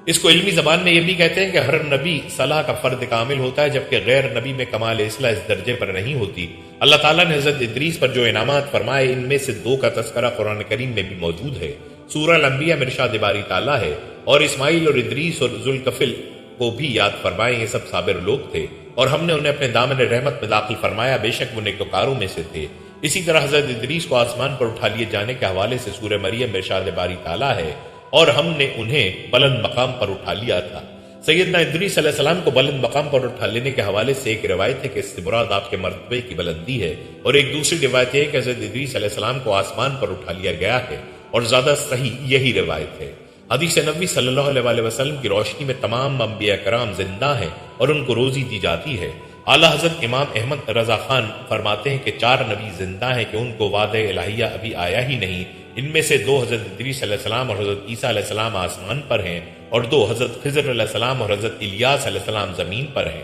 اس کو علمی زبان میں یہ بھی کہتے ہیں کہ ہر نبی صلاح کا فرد کامل ہوتا ہے، جبکہ غیر نبی میں کمال اصلاح اس درجے پر نہیں ہوتی۔ اللہ تعالیٰ نے حضرت ادریس پر جو انعامات فرمائے، ان میں سے 2 کا تذکرہ قرآن کریم میں بھی موجود ہے۔ سورہ الانبیاء میں ارشاد باری تعالیٰ ہے، اور اسماعیل اور ادریس اور ذوالکفل کو بھی یاد فرمائیں، یہ سب صابر لوگ تھے اور ہم نے انہیں اپنے دامن رحمت میں داخل فرمایا، بے شک وہ نیکوکاروں میں سے تھے۔ اسی طرح حضرت ادریس کو آسمان پر اٹھا لیے جانے کے حوالے سے سورہ مریم میں ارشاد باری تعالیٰ ہے، اور ہم نے انہیں بلند مقام پر اٹھا لیا تھا۔ سیدنا ادریس علیہ السلام کو بلند مقام پر اٹھا لینے کے حوالے سے ایک روایت ہے کہ اس سے مراد آپ کے مرتبے کی بلندی ہے، اور ایک دوسری روایت ہے کہ حضرت ادریس علیہ السلام کو آسمان پر اٹھا لیا گیا ہے، اور زیادہ صحیح یہی روایت ہے۔ حدیث نبوی صلی اللہ علیہ وسلم کی روشنی میں تمام انبیاء کرام زندہ ہیں اور ان کو روزی دی جاتی ہے۔ اعلیٰ حضرت امام احمد رضا خان فرماتے ہیں کہ 4 نبی زندہ ہیں کہ ان کو وعدہ الہیہ ابھی آیا ہی نہیں۔ ان میں سے 2 حضرت ادریس علیہ السلام اور حضرت عیسیٰ علیہ السلام آسمان پر ہیں، اور 2 حضرت خضر علیہ السلام اور حضرت الیاس علیہ السلام زمین پر ہیں۔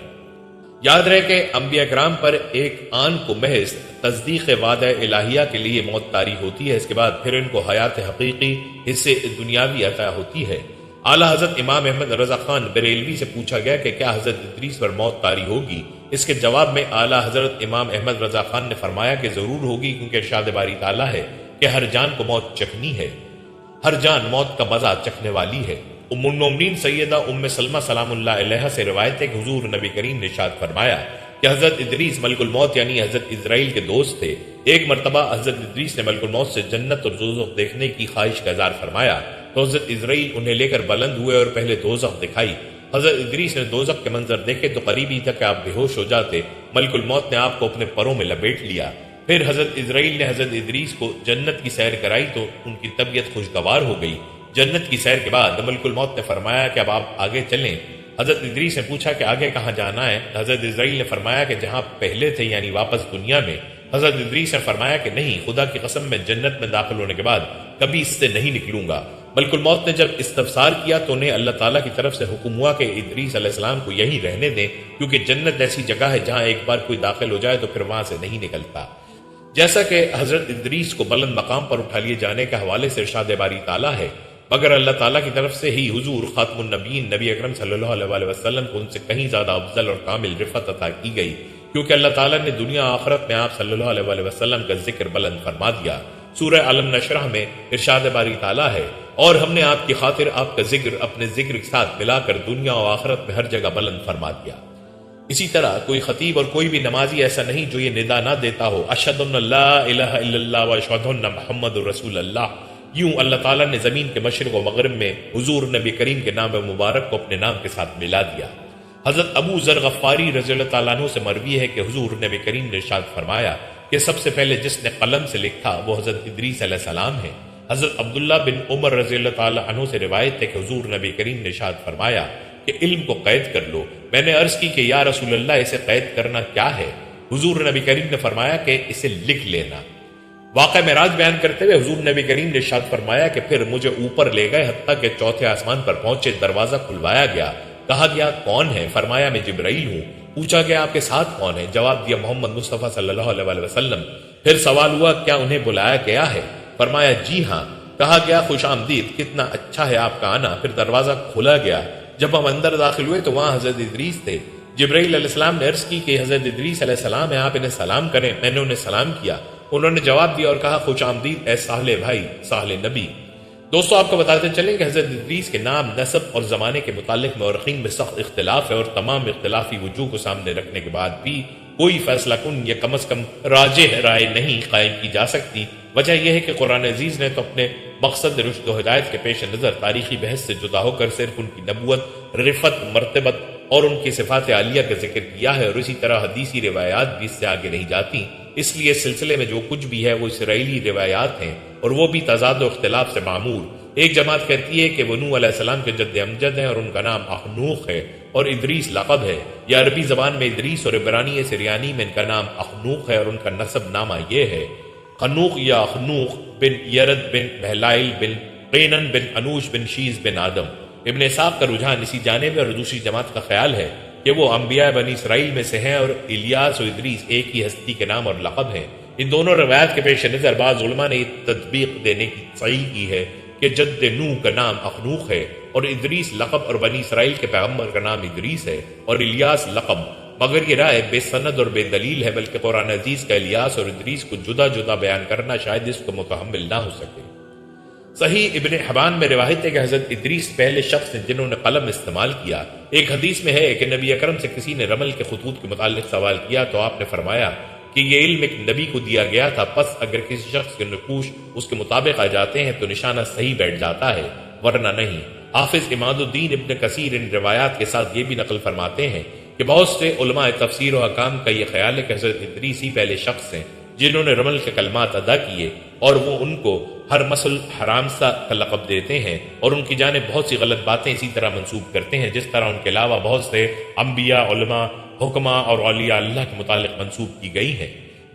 یاد رہے کہ انبیاء کرام پر ایک آن کو محض تصدیق وعدہ الہیہ کے لیے موت طاری ہوتی ہے، اس کے بعد پھر ان کو حیات حقیقی حصے دنیاوی عطا ہوتی ہے۔ اعلیٰ حضرت امام احمد رضا خان بریلوی سے پوچھا گیا کہ کیا حضرت ادریس پر موت طاری ہوگی؟ اس کے جواب میں اعلیٰ حضرت امام احمد رضا خان نے فرمایا کہ ضرور ہوگی، کیونکہ ارشاد باری تعالیٰ ہے کہ ہر جان کو موت چکھنی ہے، ہر جان موت کا مزہ چکھنے والی ہے۔ ام المومنین سیدہ ام سلمہ سلام اللہ علیہا سے روایت ہے کہ حضور نبی کریم نے ارشاد فرمایا کہ حضرت ادریس ملک الموت یعنی حضرت اسرائیل کے دوست تھے۔ ایک مرتبہ حضرت ادریس نے ملک الموت سے جنت اور دوزخ دیکھنے کی خواہش کا اظہار فرمایا تو حضرت اسرائیل انہیں لے کر بلند ہوئے اور پہلے دوزخ دکھائی۔ حضرت ادریس نے دوزخ کے منظر دیکھے تو قریب ہی تھا کہ آپ بے ہوش ہو جاتے۔ ملک الموت نے آپ کو اپنے پروں میں لپیٹ لیا۔ پھر حضرت اسرائیل نے حضرت ادریس کو جنت کی سیر کرائی تو ان کی طبیعت خوشگوار ہو گئی۔ جنت کی سیر کے بعد ملک الموت نے فرمایا کہ اب آپ آگے چلیں۔ حضرت ادریس نے پوچھا کہ آگے کہاں جانا ہے؟ حضرت اسرائیل نے فرمایا کہ جہاں پہلے تھے، یعنی واپس دنیا میں۔ حضرت ادریس نے فرمایا کہ نہیں، خدا کی قسم میں جنت میں داخل ہونے کے بعد کبھی اس سے نہیں نکلوں گا۔ ملک الموت نے جب استفسار کیا تو انہیں اللہ تعالیٰ کی طرف سے حکم ہوا کہ ادریس علیہ السلام کو یہی رہنے دیں، کیونکہ جنت ایسی جگہ ہے جہاں ایک بار کوئی داخل ہو جائے تو پھر وہاں سے نہیں نکلتا۔ جیسا کہ حضرت ادریس کو بلند مقام پر اٹھا لیے جانے کے حوالے سے ارشاد باری تعالیٰ ہے، مگر اللہ تعالیٰ کی طرف سے ہی حضور خاتم النبیین نبی اکرم صلی اللہ علیہ وسلم کو ان سے کہیں زیادہ افضل اور کامل رفعت عطا کی گئی، کیونکہ اللہ تعالیٰ نے دنیا آخرت میں آپ صلی اللہ علیہ وسلم کا ذکر بلند فرما دیا۔ سورہ علم نشرح میں ارشاد باری تعالیٰ ہے، اور ہم نے آپ کی خاطر آپ کا ذکر اپنے ذکر کے ساتھ ملا کر دنیا و آخرت میں ہر جگہ بلند فرما دیا۔ اسی طرح کوئی خطیب اور کوئی بھی نمازی ایسا نہیں جو یہ ندا نہ دیتا ہو، اشہد ان لا الہ الا اللہ و اشہد ان محمد رسول اللہ۔ یوں اللہ تعالیٰ نے زمین کے مشرق و مغرب میں حضور نبی کریم کے نام مبارک کو اپنے نام کے ساتھ ملا دیا۔ حضرت ابو ذر غفاری رضی اللہ تعالیٰ عنہ سے مروی ہے کہ حضور نبی کریم نے ارشاد فرمایا کہ سب سے پہلے جس نے قلم سے لکھا وہ حضرت ادریس علیہ السلام ہے۔ حضرت عبداللہ بن عمر رضی اللہ تعالیٰ عنہ سے روایت ہے کہ حضور نبی کریم نے ارشاد فرمایا کہ علم کو قید کر لو۔ میں نے عرض کی کہ یا رسول اللہ اسے قید کرنا کیا ہے؟ حضور نبی کریم نے فرمایا کہ اسے لکھ لینا۔ واقعہ معراج بیان کرتے ہوئے حضور نبی کریم نے ارشاد فرمایا کہ پھر مجھے اوپر لے گئے، حتیٰ کہ چوتھے آسمان پر پہنچے، دروازہ کھلوایا گیا، کہا گیا کون ہے؟ فرمایا میں جبرائیل ہوں۔ پوچھا گیا آپ کے ساتھ کون ہے؟ جواب دیا محمد مصطفیٰ صلی اللہ علیہ وسلم۔ پھر سوال ہوا کیا انہیں بلایا گیا ہے؟ فرمایا جی ہاں۔ کہا گیا خوش آمدید، کتنا اچھا ہے آپ کا آنا۔ پھر دروازہ کھولا گیا، جب ہم اندر داخل ہوئے تو وہاں حضرت ادریس تھے۔ جبرائیل علیہ السلام نے عرض کی کہ حضرت ادریس علیہ السلام ہے، آپ انہیں سلام کریں۔ میں نے انہیں سلام کیا، انہوں نے جواب دیا اور کہا خوش آمدید اے ساحل بھائی، ساحل نبی۔ دوستو آپ کو بتاتے چلیں کہ حضرت ادریس کے نام، نسب اور زمانے کے متعلق مورخین میں سخت اختلاف ہے، اور تمام اختلافی وجوہ کو سامنے رکھنے کے بعد بھی کوئی فیصلہ کن یا کم از کم راجح رائے نہیں قائم کی جا سکتی۔ وجہ یہ ہے کہ قرآن عزیز نے تو اپنے مقصد رشد و ہدایت کے پیش نظر تاریخی بحث سے جدا ہو کر صرف ان کی نبوت، رفعت، مرتبت اور ان کی صفات عالیہ کا ذکر کیا ہے، اور اسی طرح حدیثی روایات بھی اس سے آگے نہیں جاتی۔ اس لیے اس سلسلے میں جو کچھ بھی ہے وہ اسرائیلی روایات ہیں، اور وہ بھی تضاد و اختلاف سے معمور۔ ایک جماعت کہتی ہے کہ وہ نوح علیہ السلام کے جد امجد ہیں اور ان کا نام اخنوخ ہے، اور ادریس لقب ہے، یا عربی زبان میں ادریس اور عبرانی سریانی میں ان کا نام اخنوخ ہے، اور ان کا نسب نامہ یہ ہے خنوخ یا اخنوخ بن یرد بن بہلائل بن قینن بن انوش بن شیز بن آدم۔ ابن اسحاق کا رجحان اسی جانب ہے، اور دوسری جماعت کا خیال ہے کہ وہ انبیاء بنی اسرائیل میں سے ہیں، اور الیاس و ادریس ایک ہی ہستی کے نام اور لقب ہیں۔ ان دونوں روایات کے پیش نظر بعض علماء نے تطبیق دینے کی صحیح کی ہے کہ جد نوح کا نام اخنوخ ہے، اور ادریس لقب، اور بنی اسرائیل کے پیغمبر کا نام ادریس ہے، اور الیاس لقب۔ مگر یہ رائے بے سند اور بے دلیل ہے، بلکہ قرآن عزیز کا الیاس اور ادریس کو جدا جدا بیان کرنا شاید اس کو متحمل نہ ہو سکے۔ صحیح ابن حبان میں روایت ہے کہ حضرت ادریس پہلے شخص ہیں جنہوں نے قلم استعمال کیا۔ ایک حدیث میں ہے کہ نبی اکرم سے کسی نے رمل کے خطوط کے متعلق سوال کیا تو آپ نے فرمایا کہ یہ علم ایک نبی کو دیا گیا تھا، پس اگر کسی شخص کے نقوش اس کے مطابق آ جاتے ہیں تو نشانہ صحیح بیٹھ جاتا ہے، ورنہ نہیں۔ حافظ اماد الدین ابن کثیر ان روایات کے ساتھ یہ بھی نقل فرماتے ہیں کہ بہت سے علماء تفسیر و حکام کا یہ خیال ہے کہ حضرت ادریس ہی پہلے شخص ہیں جنہوں نے رمل کے کلمات ادا کیے، اور وہ ان کو ہر مسل حرام سا کا لقب دیتے ہیں، اور ان کی جانب بہت سی غلط باتیں اسی طرح منسوب کرتے ہیں جس طرح ان کے علاوہ بہت سے انبیاء، علماء، حکماء اور اولیاء اللہ کے متعلق منسوب کی گئی ہیں۔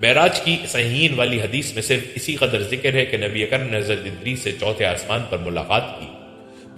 معراج کی صحیحین والی حدیث میں صرف اسی قدر ذکر ہے کہ نبی اکرم نے حضرت ادریس سے چوتھے آسمان پر ملاقات کی،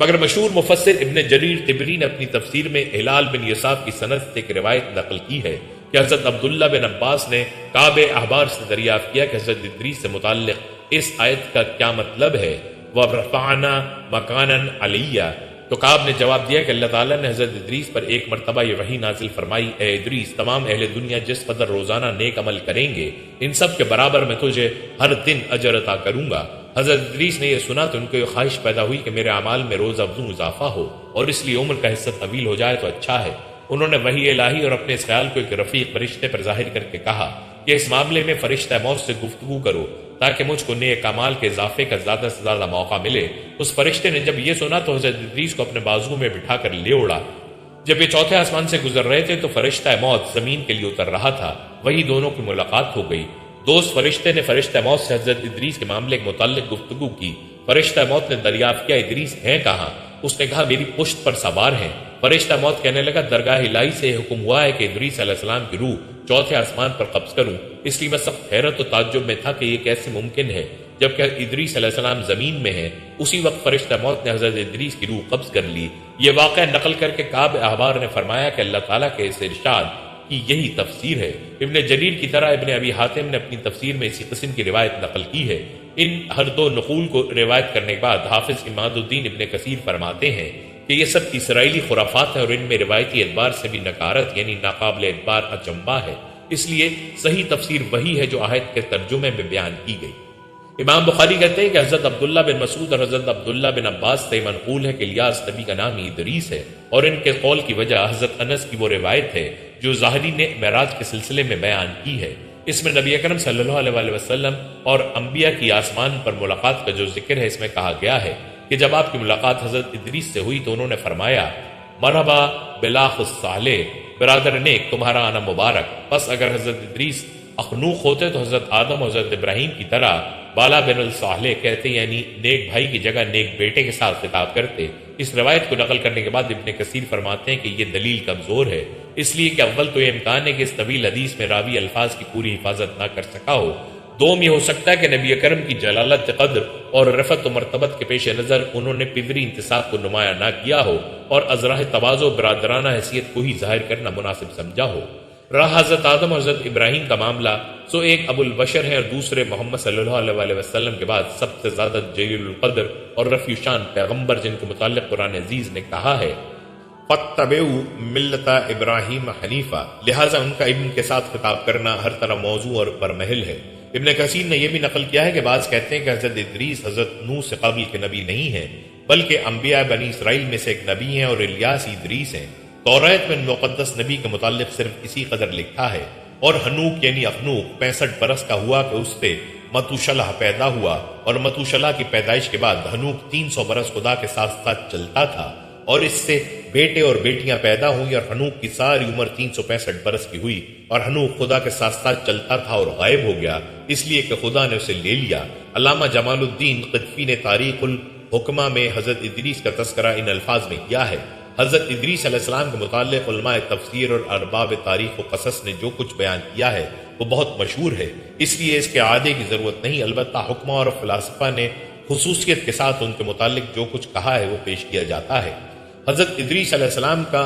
مگر مشہور مفسر ابن جریر طبری نے اپنی تفسیر میں ہلال بن یساف کی سند سے ایک روایت نقل کی ہے کہ حضرت عبداللہ بن عباس نے کعب احبار سے دریافت کیا کہ حضرت ادریس سے متعلق اس آیت کا کیا مطلب ہے، وَرَفَعْنَا مَكَانًا عَلِيًّا۔ تو کعب نے جواب دیا کہ اللہ تعالیٰ نے حضرت ادریس پر ایک مرتبہ یہ وحی نازل فرمائی، اے ادریس، تمام اہل دنیا جس قدر روزانہ نیک عمل کریں گے ان سب کے برابر میں تجھے ہر دن اجر عطا کروں گا۔ حضرت ادریس نے یہ سنا تو ان کو یہ خواہش پیدا ہوئی کہ میرے اعمال میں روز افزوں اضافہ ہو، اور اس لیے عمر کا حصہ طویل ہو جائے تو اچھا ہے۔ انہوں نے وحی الہی اور اپنے اس خیال کو ایک رفیق فرشتے پر ظاہر کر کے کہا کہ اس معاملے میں فرشتہ موت سے گفتگو کرو تاکہ مجھ کو نیک اعمال کے اضافے کا زیادہ سے زیادہ موقع ملے۔ اس فرشتے نے جب یہ سنا تو حضرت ادریس کو اپنے بازو میں بٹھا کر لے اڑا۔ جب یہ چوتھے آسمان سے گزر رہے تھے تو فرشتہ موت زمین کے لیے اتر رہا تھا، وہی دونوں کی ملاقات ہو گئی۔ دوست فرشتے نے فرشتہ موت سے حضرت ادریس کے معاملے کے متعلق گفتگو کی۔ فرشتہ موت نے دریافت کیا ادریس ہیں کہاں؟ اس نے کہا میری پشت پر سوار ہیں۔ فرشتہ موت کہنے لگا درگاہ الہی سے حکم ہوا ہے کہ ادریس علیہ السلام کی روح چوتھے آسمان پر قبض کروں، اس لیے میں سخت حیرت و تعجب میں تھا کہ یہ کیسے ممکن ہے جبکہ ادریس علیہ السلام زمین میں ہیں۔ اسی وقت فرشتہ موت نے حضرت ادریس کی روح قبض کر لی۔ یہ واقعہ نقل کر کے کعب احبار نے فرمایا کہ اللہ تعالیٰ کے اس ارشاد کی یہی تفسیر ہے۔ ابن جریر کی طرح ابن ابی حاتم نے اپنی تفسیر میں اسی قسم کی روایت نقل کی ہے۔ ان ہر دو نقول کو روایت کرنے کے بعد حافظ اماد الدین ابن کثیر فرماتے ہیں کہ یہ سب اسرائیلی خرافات ہیں اور ان میں روایتی اعتبار سے بھی نکارت یعنی ناقابل اعتبار اچنبا ہے، اس لیے صحیح تفسیر وہی ہے جو آیت کے ترجمے میں بیان کی گئی۔ امام بخاری کہتے ہیں کہ حضرت عبداللہ بن مسعود اور حضرت عبداللہ بن عباس سے منقول ہے کہ الیاس نبی کا نام ادریس ہے، اور ان کے قول کی وجہ حضرت انس کی وہ روایت ہے جو ظاہری نے معراج کے سلسلے میں بیان کی ہے۔ اس میں نبی اکرم صلی اللہ علیہ وسلم اور انبیاء کی آسمان پر ملاقات کا جو ذکر ہے اس میں کہا گیا ہے کہ جب آپ کی ملاقات حضرت ادریس سے ہوئی تو انہوں نے فرمایا مرحبا بلاخ الصالح، برادر نیک تمہارا آنا مبارک۔ پس اگر حضرت ادریس اخنوق ہوتے تو حضرت آدم اور حضرت ابراہیم کی طرح بالا بن الصالح کہتے، یعنی نیک بھائی کی جگہ نیک بیٹے کے ساتھ خطاب کرتے۔ اس روایت کو نقل کرنے کے بعد ابن کثیر فرماتے ہیں کہ یہ دلیل کمزور ہے، اس لیے کہ اول تو یہ امکان ہے کہ اس طویل حدیث میں راوی الفاظ کی پوری حفاظت نہ کر سکا ہو، دوم یہ ہو سکتا ہے کہ نبی اکرم کی جلالت قدر اور رفعت و مرتبت کے پیش نظر انہوں نے پدری انتصاب کو نمایاں نہ کیا ہو اور ازراہ تواضع و برادرانہ حیثیت کو ہی ظاہر کرنا مناسب سمجھا ہو۔ رہا حضرت آدم اور حضرت ابراہیم کا معاملہ، سو ایک ابو البشر ہے اور دوسرے محمد صلی اللہ علیہ وسلم کے بعد سب سے زیادہ جلیل القدر اور رفیع شان پیغمبر جن کے متعلق قرآن عزیز نے کہا ہے فَاتَّبِعُوا مِلَّةَ ابراہیم حنیفہ، لہٰذا ان کا ابن کے ساتھ خطاب کرنا ہر طرح موضوع اور برمحل ہے۔ ابن کثیر نے یہ بھی نقل کیا ہے کہ بعض کہتے ہیں کہ حضرت ادریس حضرت نوح سے قبل کے نبی نہیں ہیں بلکہ انبیاء بنی اسرائیل میں سے ایک نبی ہیں اور الیاس ادریس ہیں۔ توریت میں مقدس نبی کے متعلق صرف اسی قدر لکھا ہے۔ اور ہنوک یعنی اخنوک 65 برس کا ہوا کہ اس سے متوشلہ پیدا ہوا، اور متوشلہ کی پیدائش کے بعد ہنوک 300 برس خدا کے ساتھ ساتھ چلتا تھا، اور اس سے بیٹے اور بیٹیاں پیدا ہوئی، اور ہنوک کی ساری عمر 365 برس کی ہوئی، اور ہنوک خدا کے ساتھ ساتھ چلتا تھا اور غائب ہو گیا اس لیے کہ خدا نے اسے لے لیا۔ علامہ جمال الدین قطفی نے تاریخ الحکمہ میں حضرت ادریس کا تذکرہ ان الفاظ میں کیا ہے۔ حضرت ادریس علیہ السلام کے متعلق علماء تفسیر اور ارباب تاریخ و قصص نے جو کچھ بیان کیا ہے وہ بہت مشہور ہے، اس لیے اس کے اعادے کی ضرورت نہیں، البتہ حکمہ اور فلاسفہ نے خصوصیت کے ساتھ ان کے متعلق جو کچھ کہا ہے وہ پیش کیا جاتا ہے۔ حضرت ادریس علیہ السلام کا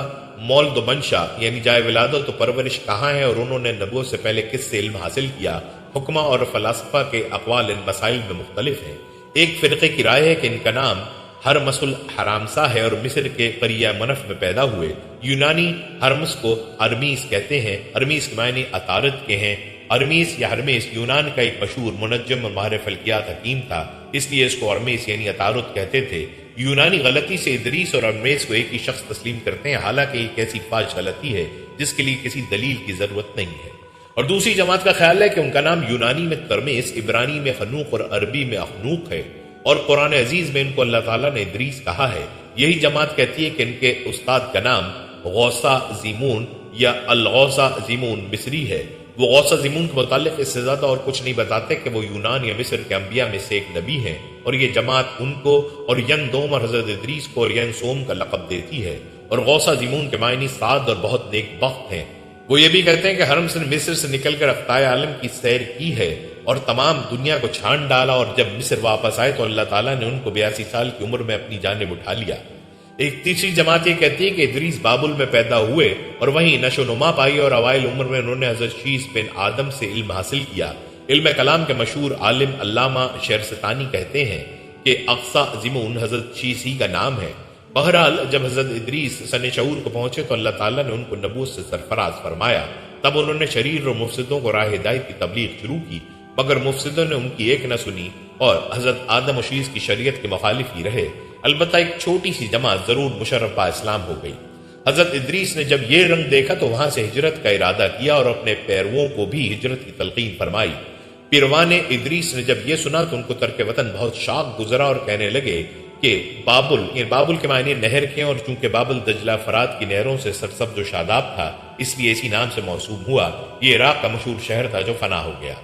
مولد و منشا یعنی جائے ولادت و پرورش کہاں ہے اور انہوں نے نبوت سے پہلے کس سے علم حاصل کیا، حکمہ اور فلاسفہ کے اقوال ان مسائل میں مختلف ہیں۔ ایک فرقے کی رائے ہے کہ ان کا نام ہرمس الحرامسا ہے اور مصر کے قریہ منف میں پیدا ہوئے۔ یونانی ہرمس کو ارمیس کہتے ہیں، ارمیس کے معنی عطارد کے ہیں۔ ارمیس یا ہرمیس یونان کا ایک مشہور منجم اور ماہر فلکیات حکیم تھا، اس لیے اس کو ارمیس یعنی عطارد کہتے تھے۔ یونانی غلطی سے ادریس اور ارمیس کو ایک ہی شخص تسلیم کرتے ہیں، حالانکہ ایک ایسی فاش غلطی ہے جس کے لیے کسی دلیل کی ضرورت نہیں ہے۔ اور دوسری جماعت کا خیال ہے کہ ان کا نام یونانی میں ترمیس، عبرانی میں خنوق اور عربی میں اخنوق ہے، اور قرآن عزیز میں ان کو اللہ تعالیٰ نے ادریس کہا ہے۔ یہی جماعت کہتی ہے کہ ان کے استاد کا نام غوثہ زیمون یا الغوثہ زیمون مصری ہے۔ وہ غوثہ زیمون کے متعلق اس سے زیادہ اور کچھ نہیں بتاتے کہ وہ یونان یا مصر کے انبیاء میں سے ایک نبی ہیں، اور یہ جماعت ان کو اور ین دوم اور حضرت ادریس کو اور ین سوم کا لقب دیتی ہے، اور غوثہ زیمون کے معنی سعد اور بہت نیک بخت ہیں۔ وہ یہ بھی کہتے ہیں کہ حرم نے مصر سے نکل کر اقطاع عالم کی سیر کی ہے اور تمام دنیا کو چھان ڈالا، اور جب مصر واپس آئے تو اللہ تعالیٰ نے ان کو 82 سال کی عمر میں اپنی جانب اٹھا لیا۔ ایک تیسری جماعت یہ کہتی ہے کہ ادریس بابل میں پیدا ہوئے اور وہیں نشو و نما پائی، اور اوائل عمر میں انہوں نے حضرت شیس بن آدم سے علم حاصل کیا۔ علم کلام کے مشہور عالم علامہ شہرستانی کہتے ہیں کہ اقصی زیمون حضرت شیس ہی کا نام ہے۔ بہرحال جب حضرت ادریس سن شعور کو پہنچے تو اللہ تعالیٰ نے ان کو نبوت سے سرفراز فرمایا، تب انہوں نے شریر اور مفسدوں کو راہ ہدایت کی تبلیغ شروع کی، مگر مفسدوں نے ان کی ایک نہ سنی اور حضرت آدم و شیس کی شریعت کے مخالف ہی رہے۔ البتہ ایک چھوٹی سی جماعت ضرور مشرف با اسلام ہو گئی۔ حضرت ادریس نے جب یہ رنگ دیکھا تو وہاں سے ہجرت کا ارادہ کیا اور اپنے پیرووں کو بھی ہجرت کی تلقین فرمائی۔ پیروان ادریس نے جب یہ سنا تو ان کو ترک وطن بہت شاق گزرا اور کہنے لگے کہ بابل کے معنی نہر کے، اور چونکہ بابل دجلہ فرات کی نہروں سے سرسبز و شاداب تھا اس لیے اسی نام سے موسوم ہوا۔ یہ عراق کا مشہور شہر تھا جو فنا ہو گیا۔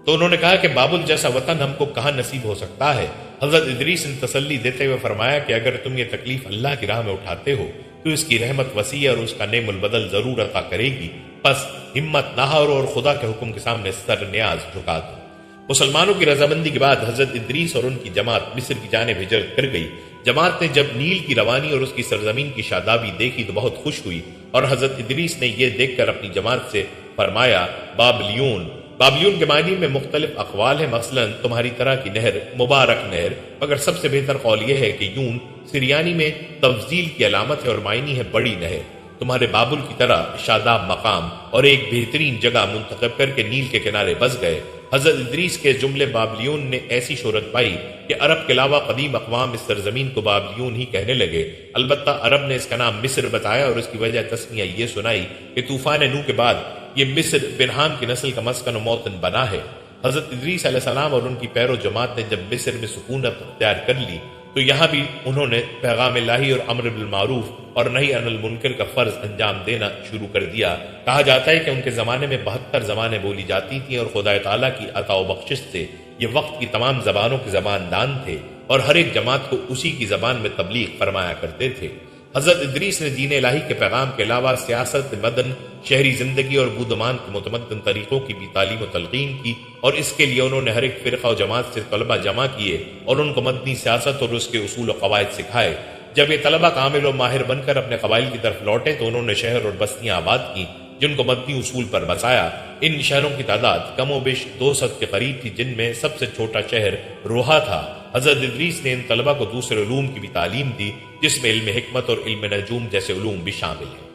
تو انہوں نے کہا کہ بابل جیسا وطن ہم کو کہاں نصیب ہو سکتا ہے۔ حضرت ادریس نے تسلی دیتے ہوئے فرمایا کہ اگر تم یہ تکلیف اللہ کی راہ میں اٹھاتے ہو تو اس کی رحمت وسیع اور اس کا نعم البدل ضرور عطا کرے گی، بس ہمت نہ ہارو اور خدا کے حکم کے سامنے سر نیاز جھکا دو۔ مسلمانوں کی رضامندی کے بعد حضرت ادریس اور ان کی جماعت مصر کی جانب ہجرت کر گئی۔ جماعت نے جب نیل کی روانی اور اس کی سرزمین کی شادابی دیکھی تو بہت خوش ہوئی، اور حضرت ادریس نے یہ دیکھ کر اپنی جماعت سے فرمایا، بابلیون کے معنی میں مختلف اقوال ہیں، مثلا تمہاری طرح کی نہر مبارک نہر، مگر سب سے بہتر قول یہ ہے کہ یون سریانی میں تفضیل کی علامت ہے اور معنی ہے بڑی نہر۔ تمہارے بابل کی طرح شاداب مقام اور ایک بہترین جگہ منتخب کر کے نیل کے کنارے بس گئے۔ حضرت ادریس کے جملے بابلیون نے ایسی شہرت پائی کہ عرب کے علاوہ قدیم اقوام اس سرزمین کو بابلیون ہی کہنے لگے۔ البتہ عرب نے اس کا نام مصر بتایا اور اس کی وجہ تسمیہ یہ سنائی کہ طوفان نوح کے بعد یہ مصر بنہام کی نسل کا مسکن و موطن بنا ہے۔ حضرت ادریس علیہ السلام اور ان کی پیرو جماعت نے جب مصر میں سکونت اختیار کر لی تو یہاں بھی انہوں نے پیغام الہی اور امر بالمعروف اور نہی عن المنکر کا فرض انجام دینا شروع کر دیا۔ کہا جاتا ہے کہ ان کے زمانے میں 72 زبانیں بولی جاتی تھیں اور خدا تعالیٰ کی عطا و بخشش سے یہ وقت کی تمام زبانوں کے زبان دان تھے اور ہر ایک جماعت کو اسی کی زبان میں تبلیغ فرمایا کرتے تھے۔ حضرت ادریس نے دین الہی کے پیغام کے علاوہ سیاست، مدن، شہری زندگی اور بودمان کے متمدن طریقوں کی بھی تعلیم و تلقین کی، اور اس کے لیے انہوں نے ہر ایک فرقہ و جماعت سے طلبہ جمع کیے اور ان کو مدنی سیاست اور اس کے اصول و قواعد سکھائے۔ جب یہ طلبہ کامل و ماہر بن کر اپنے قبائل کی طرف لوٹے تو انہوں نے شہر اور بستیاں آباد کی جن کو مدنی اصول پر بسایا۔ ان شہروں کی تعداد کم و بیش 200 کے قریب تھی، جن میں سب سے چھوٹا شہر روحا تھا۔ حضرت ادریس نے ان طلبہ کو دوسرے علوم کی بھی تعلیم دی جس میں علم حکمت اور علم نجوم جیسے علوم بھی شامل ہیں۔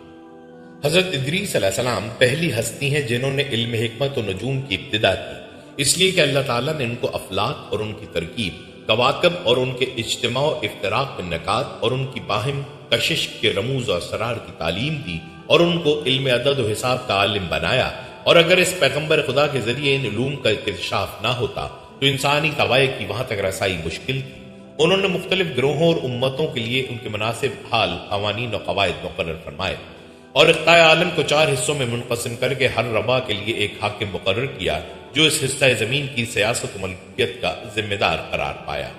حضرت ادریس علیہ السلام پہلی ہستی ہیں جنہوں نے علم حکمت و نجوم کی ابتدا کی، اس لیے کہ اللہ تعالیٰ نے ان کو افلاک اور ان کی ترکیب، کواکب اور ان کے اجتماع و افتراق کے نکات اور ان کی باہم کشش کے رموز اور اسرار کی تعلیم دی اور ان کو علم عدد و حساب کا عالم بنایا۔ اور اگر اس پیغمبر خدا کے ذریعے ان علوم کا اکتشاف نہ ہوتا تو انسانی طبائع کی وہاں تک رسائی مشکل تھی۔ انہوں نے مختلف گروہوں اور امتوں کے لیے ان کے مناسب حال، قوانین و قواعد مقرر فرمائے اور اقتاء عالم کو 4 حصوں میں منقسم کر کے ہر ربع کے لیے ایک حاکم مقرر کیا جو اس حصہ زمین کی سیاست و ملکیت کا ذمہ دار قرار پایا،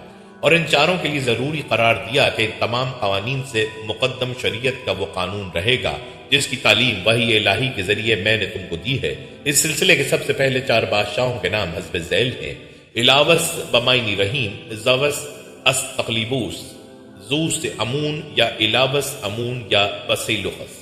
اور ان چاروں کے لیے ضروری قرار دیا کہ ان تمام قوانین سے مقدم شریعت کا وہ قانون رہے گا جس کی تعلیم وحی الہی کے ذریعے میں نے تم کو دی ہے۔ اس سلسلے کے سب سے پہلے 4 بادشاہوں کے نام حسب ذیل ہیں: الاوس بمائنی رحیم، زوس استقلیبوس، زوس امون یا الاوس امون یا بسیلوخس۔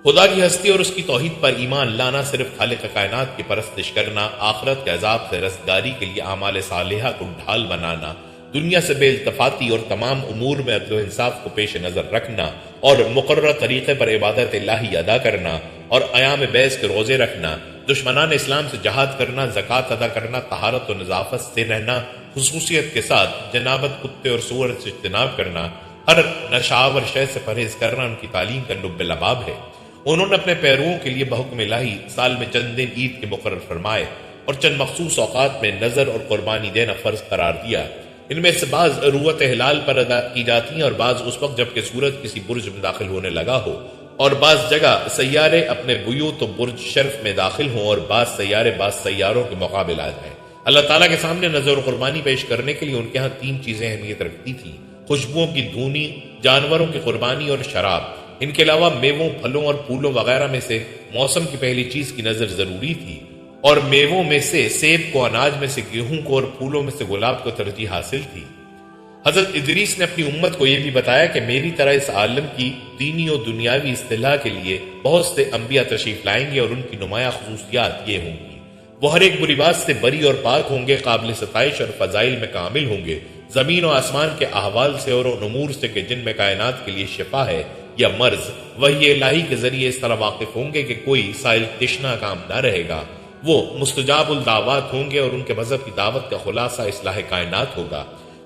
خدا کی ہستی اور اس کی توحید پر ایمان لانا، صرف خالق کائنات کی پرستش کرنا، آخرت کے عذاب سے رستگاری کے لیے اعمال صالحہ کو ڈھال بنانا، دنیا سے بے التفاتی اور تمام امور میں عدل و انصاف کو پیش نظر رکھنا اور مقررہ طریقے پر عبادت الہی ادا کرنا اور ایام بیس کے روزے رکھنا، دشمنان اسلام سے جہاد کرنا، زکوٰۃ ادا کرنا، طہارت و نظافت سے رہنا، خصوصیت کے ساتھ جنابت، کتے اور سور سے اجتناب کرنا، ہر نشاور شے سے پرہیز کرنا ان کی تعلیم کا لب لباب ہے۔ انہوں نے اپنے پیرووں کے لیے بحکم الہی سال میں چند دن عید کے مقرر فرمائے اور چند مخصوص اوقات میں نظر اور قربانی دینا فرض قرار دیا۔ ان میں سے بعض روت ہلال پر ادا کی جاتی ہیں اور بعض اس وقت جب کہ سورج کسی برج میں داخل ہونے لگا ہو، اور بعض جگہ سیارے اپنے بیوت و برج شرف میں داخل ہوں اور بعض سیارے بعض سیاروں کے مقابل آ جائیں۔ اللہ تعالیٰ کے سامنے نظر و قربانی پیش کرنے کے لیے ان کے ہاں 3 چیزیں اہمیت رکھتی تھیں: خوشبوؤں کی دھونی، جانوروں کی قربانی اور شراب۔ ان کے علاوہ میووں، پھلوں اور پھولوں وغیرہ میں سے موسم کی پہلی چیز کی نظر ضروری تھی، اور میووں میں سے سیب کو، اناج میں سے گیہوں کو اور پھولوں میں سے گلاب کو ترجیح حاصل تھی۔ حضرت ادریس نے اپنی امت کو یہ بھی بتایا کہ میری طرح اس عالم کی دینی و دنیاوی اصطلاح کے لیے بہت سے انبیاء تشریف لائیں گے اور ان کی نمایاں خصوصیات یہ ہوں گی: وہ ہر ایک بری بات سے بری اور پاک ہوں گے، قابل ستائش اور فضائل میں کامل ہوں گے، زمین و آسمان کے احوال سے اور ان امور سے کہ جن میں کائنات کے لیے شفا ہے یا مرض، وحی الہی کے ذریعے اس طرح واقف ہوں گے کہ کوئی سائل تشنا کام نہ رہے گا، وہ مستجاب الدعوات ہوں گے اور ان کے مذہب کی دعوت کا خلاصہ اصلاح کائنات ہوگا۔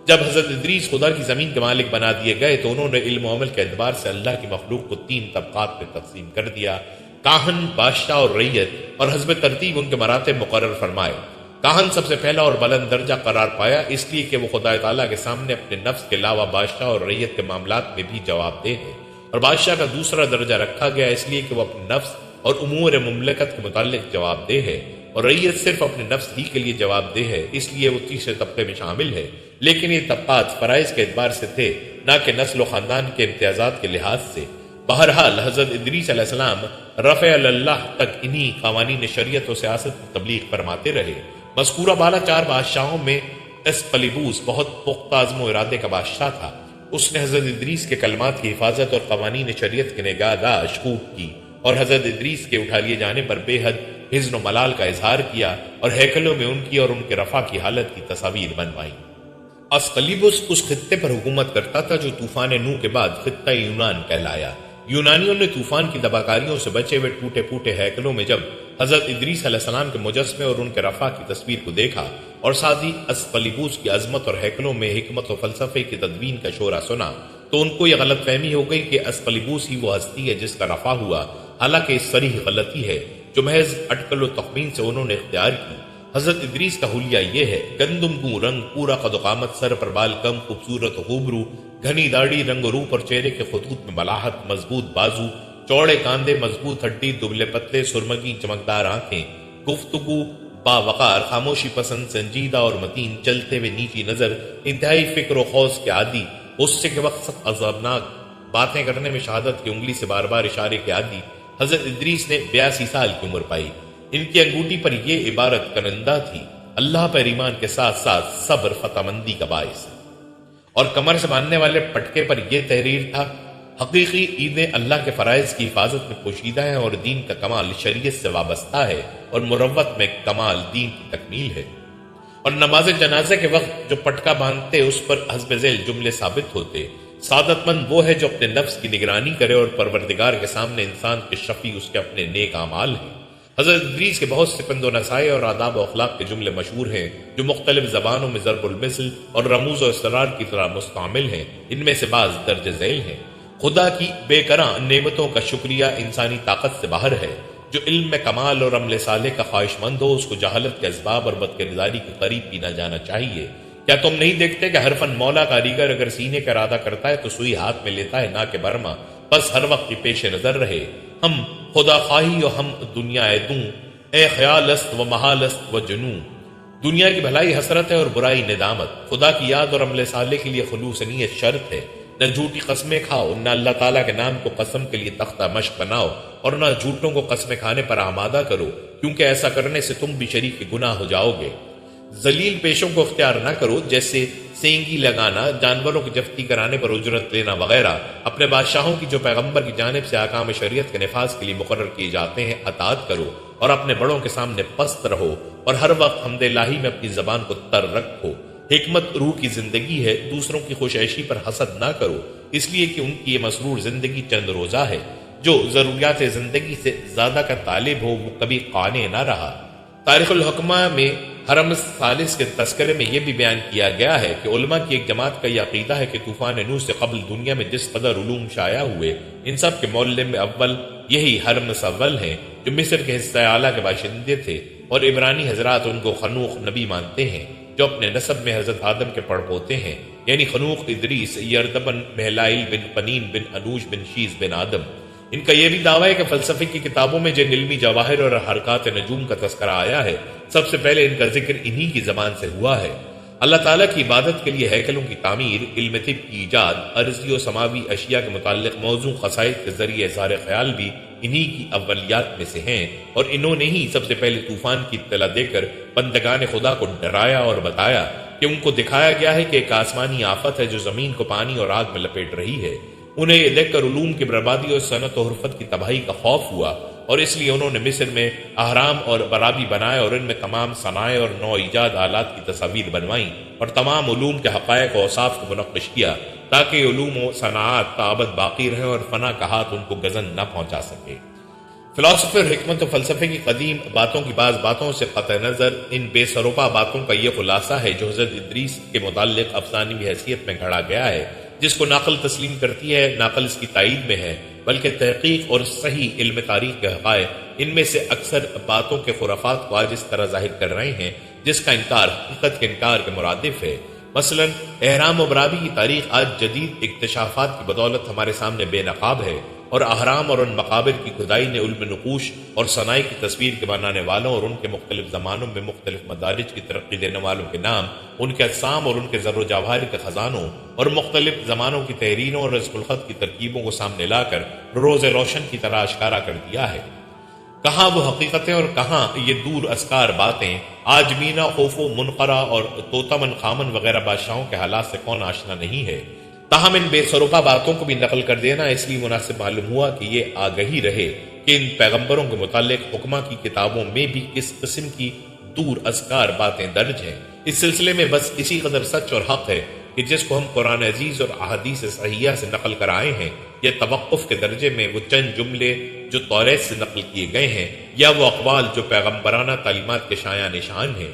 جب حضرت ادریس خدا کی زمین کے مالک بنا دیے گئے تو انہوں نے علم و عمل کے اعتبار سے اللہ کی مخلوق کو 3 طبقات میں تقسیم کر دیا: کاہن، بادشاہ اور ریت، اور حسب ترتیب ان کے مراتب مقرر فرمائے۔ کاہن سب سے پہلا اور بلند درجہ قرار پایا اس لیے کہ وہ خدا تعالیٰ کے سامنے اپنے نفس کے علاوہ بادشاہ اور ریت کے معاملات میں بھی جواب دہ ہے، اور بادشاہ کا دوسرا درجہ رکھا گیا اس لیے کہ وہ اپنے نفس اور امور مملکت کے متعلق جواب دہ ہے، اور ریت صرف اپنے نفس ہی کے لیے جواب دہ ہے، اس لیے وہ تیسرے طبقے میں شامل ہے، لیکن یہ طبقات فرائض کے اعتبار سے تھے، نہ کہ نسل و خاندان کے امتیازات کے لحاظ سے۔ بہرحال حضرت ادریس علیہ السلام رفع اللہ تک انہی قوانین شریعت و سیاست کی تبلیغ فرماتے رہے۔ مذکورہ بالا 4 بادشاہوں میں اسقلیبوس بہت پختہ عزم و ارادے کا بادشاہ تھا۔ اس نے حضرت ادریس کے کلمات کی حفاظت اور قوانین شریعت کی نگہداشت خوب کی، اور حضرت ادریس کے اٹھا لیے جانے پر بے حد حزن و ملال کا اظہار کیا اور ہیکلوں میں ان کی اور ان کے رفع کی حالت کی تصاویر بنوائی۔ اسقلیبوس اس خطے پر حکومت کرتا تھا جو طوفان نوح کے بعد خطہ یونان کہلایا۔ یونانیوں نے طوفان کی دباکاریوں سے بچے ہوئے ٹوٹے پھوٹے ہیکلوں میں جب حضرت ادریس علیہ السلام کے مجسمے اور ان کے رفع کی تصویر کو دیکھا اور ساتھ ہی اسقلیبوس کی عظمت اور ہیکلوں میں حکمت و فلسفے کی تدوین کا شورا سنا تو ان کو یہ غلط فہمی ہو گئی کہ اسقلیبوس ہی وہ ہستی ہے جس کا رفع ہوا، حالانکہ اس صریح غلطی ہے جو محض اٹکل و تخمین سے انہوں نے اختیار کی۔ حضرت ادریس کا حلیہ یہ ہے: گندم گوں رنگ، پورا قد و قامت، سر پر بال کم، خوبصورت و خوبرو، گھنی داڑھی، رنگ و روپ اور چہرے کے خطوط میں ملاحت، مضبوط بازو، چوڑے کاندھے، مضبوط ہڈی، دبلے پتلے، سرمگی چمکدار آنکھیں، گفتگو باوقار، خاموشی پسند، سنجیدہ اور متین، چلتے ہوئے نیچی نظر، انتہائی فکر و خوض کے عادی، غصے کے وقت سخت عذابناک، باتیں کرنے میں شہادت کی انگلی سے بار بار اشارے کے عادی۔ حضرت ادریس نے 82 سال کی عمر پائی۔ ان کی انگوٹھی پر یہ عبارت کنندہ تھی: اللہ پر ایمان کے ساتھ ساتھ صبر فتح مندی کا باعث ہے، اور کمر سے باندھنے والے پٹکے پر یہ تحریر تھا: حقیقی عیدیں اللہ کے فرائض کی حفاظت میں پوشیدہ ہیں اور دین کا کمال شریعت سے وابستہ ہے، اور مروت میں کمال دین کی تکمیل ہے۔ اور نماز جنازے کے وقت جو پٹکا باندھتے اس پر حسب ذیل جملے ثابت ہوتے: سعادت مند وہ ہے جو اپنے نفس کی نگرانی کرے اور پروردگار کے سامنے انسان کے شفیع اس کے اپنے نیک اعمال ہیں۔ حضرت ادریس کے بہت سے پند و نصائح اور آداب و اخلاق کے جملے مشہور ہیں جو مختلف زبانوں میں ضرب المثل اور رموز و اسرار کی طرح مستعمل ہیں۔ ان میں سے بعض درج ذیل ہیں: خدا کی بے کراں نعمتوں کا شکریہ انسانی طاقت سے باہر ہے۔ جو علم میں کمال اور عمل صالح کا خواہش مند ہو اس کو جہالت کے اسباب اور بدکرداری کے قریب بھی نہ جانا چاہیے۔ کیا تم نہیں دیکھتے کہ ہر فن مولا کاریگر اگر سینے کا ارادہ کرتا ہے تو سوئی ہاتھ میں لیتا ہے، نہ کہ برما؟ بس ہر وقت پیش نظر رہے: ہم خدا خواہی و ہم دنیا دوں، اے خیال است و محال است و جنوں۔ دنیا کی بھلائی حسرت ہے اور برائی ندامت۔ خدا کی یاد اور عمل صالح کے لیے خلوص نیت شرط ہے۔ نہ جھوٹی قسمیں کھاؤ، نہ اللہ تعالیٰ کے نام کو قسم کے لیے تختہ مشق بناؤ، اور نہ جھوٹوں کو قسمیں کھانے پر آمادہ کرو، کیونکہ ایسا کرنے سے تم بھی شریک گناہ ہو جاؤ گے۔ ذلیل پیشوں کو اختیار نہ کرو، جیسے سینگی لگانا، جانوروں کی جفتی کرانے پر اجرت لینا وغیرہ۔ اپنے بادشاہوں کی جو پیغمبر کی جانب سے احکام شریعت کے نفاذ کے لیے مقرر کیے جاتے ہیں اطاعت کرو، اور اپنے بڑوں کے سامنے پست رہو، اور ہر وقت حمد الہی میں اپنی زبان کو تر رکھو۔ حکمت روح کی زندگی ہے، دوسروں کی خوش عیشی پر حسد نہ کرو، اس لیے کہ ان کی یہ مسرور زندگی چند روزہ ہے۔ جو ضروریات زندگی سے زیادہ کا طالب ہو وہ کبھی قانع نہ رہا۔ تاریخ الحکمہ میں حرم ثالث کے تذکرے میں یہ بھی بیان کیا گیا ہے کہ علماء کی ایک جماعت کا یہ عقیدہ ہے کہ طوفان نوح سے قبل دنیا میں جس قدر علوم شائع ہوئے ان سب کے معلم اول یہی حرم اول ہیں جو مصر کے حصہ اعلیٰ کے باشندے تھے، اور عبرانی حضرات ان کو خنوخ نبی مانتے ہیں جو اپنے نسب میں حضرت آدم کے پڑپوتے ہیں، یعنی خنوخ ادریس، یردبن مہلائل بن قنین بن انوش بن شیز بن آدم۔ ان کا یہ بھی دعویٰ ہے کہ فلسفے کی کتابوں میں جن علمی جواہر اور حرکات نجوم کا تذکرہ آیا ہے سب سے پہلے ان کا ذکر انہی کی زبان سے ہوا ہے۔ اللہ تعالیٰ کی عبادت کے لیے ہیکلوں کی تعمیر، علم طب کی ایجاد، ارضی و سماوی اشیاء کے متعلق موضوع قصائد کے ذریعے اظہار خیال بھی انہی کی اولیات میں سے ہیں، اور انہوں نے ہی سب سے پہلے طوفان کی اطلاع دے کر بندگان خدا کو ڈرایا اور بتایا کہ ان کو دکھایا گیا ہے کہ ایک آسمانی آفت ہے جو زمین کو پانی اور آگ میں لپیٹ رہی ہے۔ انہیں یہ دیکھ کر علوم کی بربادی اور صنعت و حرفت کی تباہی کا خوف ہوا، اور اس لیے انہوں نے مصر میں اہرام اور برابی بنائے اور ان میں تمام صنائع اور نو ایجاد آلات کی تصاویر بنوائیں، اور تمام علوم کے حقائق و اوصاف کو منقش کیا تاکہ علوم و صناعات تابد باقی رہیں اور فنا کا ہاتھ ان کو گزن نہ پہنچا سکے۔ فلسفر حکمت و فلسفے کی قدیم باتوں کی بعض باتوں سے قطع نظر ان بے سروپا باتوں کا یہ خلاصہ ہے جو حضرت ادریس کے متعلق افسانوی حیثیت میں گھڑا گیا ہے، جس کو نقل تسلیم کرتی ہے، نقل اس کی تائید میں ہے، بلکہ تحقیق اور صحیح علم تاریخ کے حقائق ان میں سے اکثر باتوں کے خرافات کو آج اس طرح ظاہر کر رہے ہیں جس کا انکار حقیقت کے انکار کے مرادف ہے۔ مثلا احرام و برابی کی تاریخ آج جدید اکتشافات کی بدولت ہمارے سامنے بے نقاب ہے، اور اہرام اور ان مقابر کی کھدائی نے علم نقوش اور صنائی کی تصویر کے بنانے والوں اور ان کے مختلف زمانوں میں مختلف مدارج کی ترقی دینے والوں کے نام، ان کے اجسام اور ان کے ذر و جواہر کے خزانوں اور مختلف زمانوں کی تحریروں اور رزق الخط کی ترکیبوں کو سامنے لا کر روز روشن کی طرح اشکارا کر دیا ہے۔ کہاں وہ حقیقتیں اور کہاں یہ دور اسکار باتیں؟ آج مینا، خوفو، منقرہ اور توتمن خامن وغیرہ بادشاہوں کے حالات سے کون آشنا نہیں ہے؟ تاہم ان بے سروپا باتوں کو بھی نقل کر دینا اس لیے مناسب معلوم ہوا کہ یہ آگہی رہے کہ ان پیغمبروں کے متعلق حکمہ کی کتابوں میں بھی کس قسم کی دور اسکار باتیں درج ہیں۔ اس سلسلے میں بس اسی قدر سچ اور حق ہے کہ جس کو ہم قرآن عزیز اور احادیث صحیحہ سے نقل کر آئے ہیں، یا توقف کے درجے میں وہ چند جملے جو توریت سے نقل کیے گئے ہیں، یا وہ اقوال جو پیغمبرانہ تعلیمات کے شایان نشان ہیں۔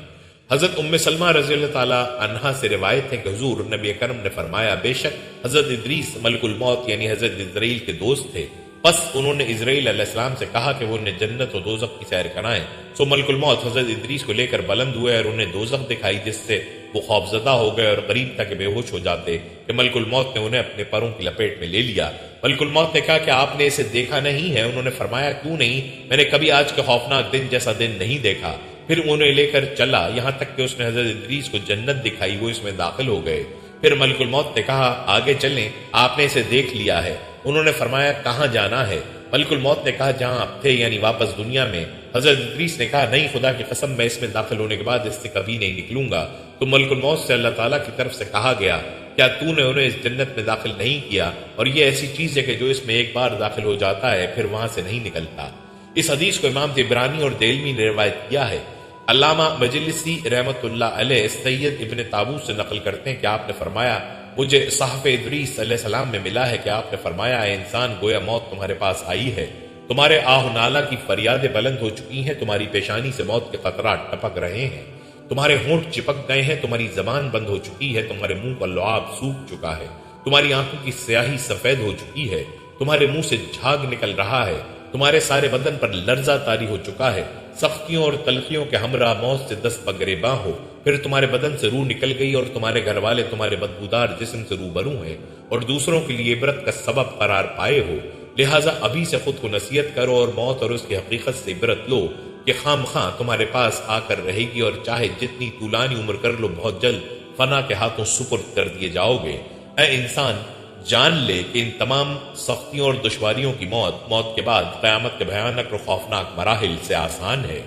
حضرت ام سلمہ رضی اللہ تعالی عنہا سے روایت ہے کہ حضور نبی اکرم نے فرمایا، بے شک حضرت ادریس ملک الموت یعنی حضرت اسرائیل کے دوست تھے۔ پس انہوں نے اسرائیل علیہ السلام سے کہا کہ وہ انہیں جنت و دوزخ کی سیر کرائیں۔ سو ملک الموت حضرت ادریس کو لے کر بلند ہوئے اور انہیں دوزخ دکھائی، جس سے وہ خوفزدہ ہو گئے اور قریب تک بے ہوش ہو جاتے کہ ملک الموت نے انہیں اپنے پروں کی لپیٹ میں لے لیا۔ ملک الموت نے کہا کہ آپ نے اسے دیکھا نہیں ہے؟ انہوں نے فرمایا، کیوں نہیں، میں نے کبھی آج کے خوفناک دن جیسا دن نہیں دیکھا۔ پھر انہیں لے کر چلا یہاں تک کہ اس نے حضرت ادریس کو جنت دکھائی، وہ اس میں داخل ہو گئے۔ پھر ملک الموت نے کہا، آگے چلیں، آپ نے اسے دیکھ لیا ہے؟ انہوں نے فرمایا، کہاں جانا ہے؟ ملک الموت نے کہا، جہاں آپ تھے، یعنی واپس دنیا میں۔ حضرت ادریس نے کہا، نہیں، خدا کی قسم، میں اس میں داخل ہونے کے بعد اس سے کبھی نہیں نکلوں گا۔ تو ملک الموت سے اللہ تعالیٰ کی طرف سے کہا گیا، کیا تو نے انہیں اس جنت میں داخل نہیں کیا؟ اور یہ ایسی چیز ہے کہ جو اس میں ایک بار داخل ہو جاتا ہے پھر وہاں سے نہیں نکلتا۔ اس حدیث کو امام طبرانی اور دیلمی نے روایت کیا ہے۔ علامہ مجلسی رحمۃ اللہ علیہ سید ابن طاووس سے نقل کرتے ہیں کہ آپ نے فرمایا، مجھے صحف ادریس علیہ السلام میں ملا ہے کہ آپ نے فرمایا، اے انسان، گویا موت تمہارے پاس آئی ہے، تمہارے آہ و نالہ کی فریادیں بلند ہو چکی ہیں، تمہاری پیشانی سے موت کے قطرات ٹپک رہے ہیں، تمہارے ہونٹ چپک گئے ہیں، تمہاری زبان بند ہو چکی ہے، تمہارے منہ کا لعاب سوکھ چکا ہے، تمہاری آنکھوں کی سیاہی سفید ہو چکی ہے، تمہارے منہ سے جھاگ نکل رہا ہے، تمہارے سارے بدن پر لرزہ طاری ہو چکا ہے، سختیوں اور تلخیوں کے ہمراہ موت سے دست بگریباں ہو، پھر تمہارے بدن سے روح نکل گئی اور تمہارے گھر والے تمہارے بدبودار جسم سے روبرو ہیں اور دوسروں کے لیے عبرت کا سبب قرار پائے ہو، لہٰذا ابھی سے خود کو نصیحت کرو اور موت اور اس کی حقیقت سے عبرت لو کہ خام خواہ تمہارے پاس آ کر رہے گی، اور چاہے جتنی طولانی عمر کر لو، بہت جلد فنا کے ہاتھوں سپرد کر دیے جاؤ گے۔ اے انسان، جان لے کہ ان تمام سختیوں اور دشواریوں کی موت کے بعد قیامت کے بھیانک اور خوفناک مراحل سے آسان ہے۔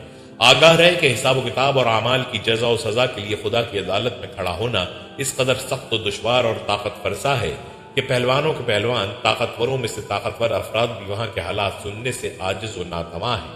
آگاہ رہے کہ حساب و کتاب اور اعمال کی جزا و سزا کے لیے خدا کی عدالت میں کھڑا ہونا اس قدر سخت و دشوار اور طاقت فرسا ہے کہ پہلوانوں کے پہلوان، طاقتوروں میں سے طاقتور افراد بھی وہاں کے حالات سننے سے عاجز و ناتواں ہیں۔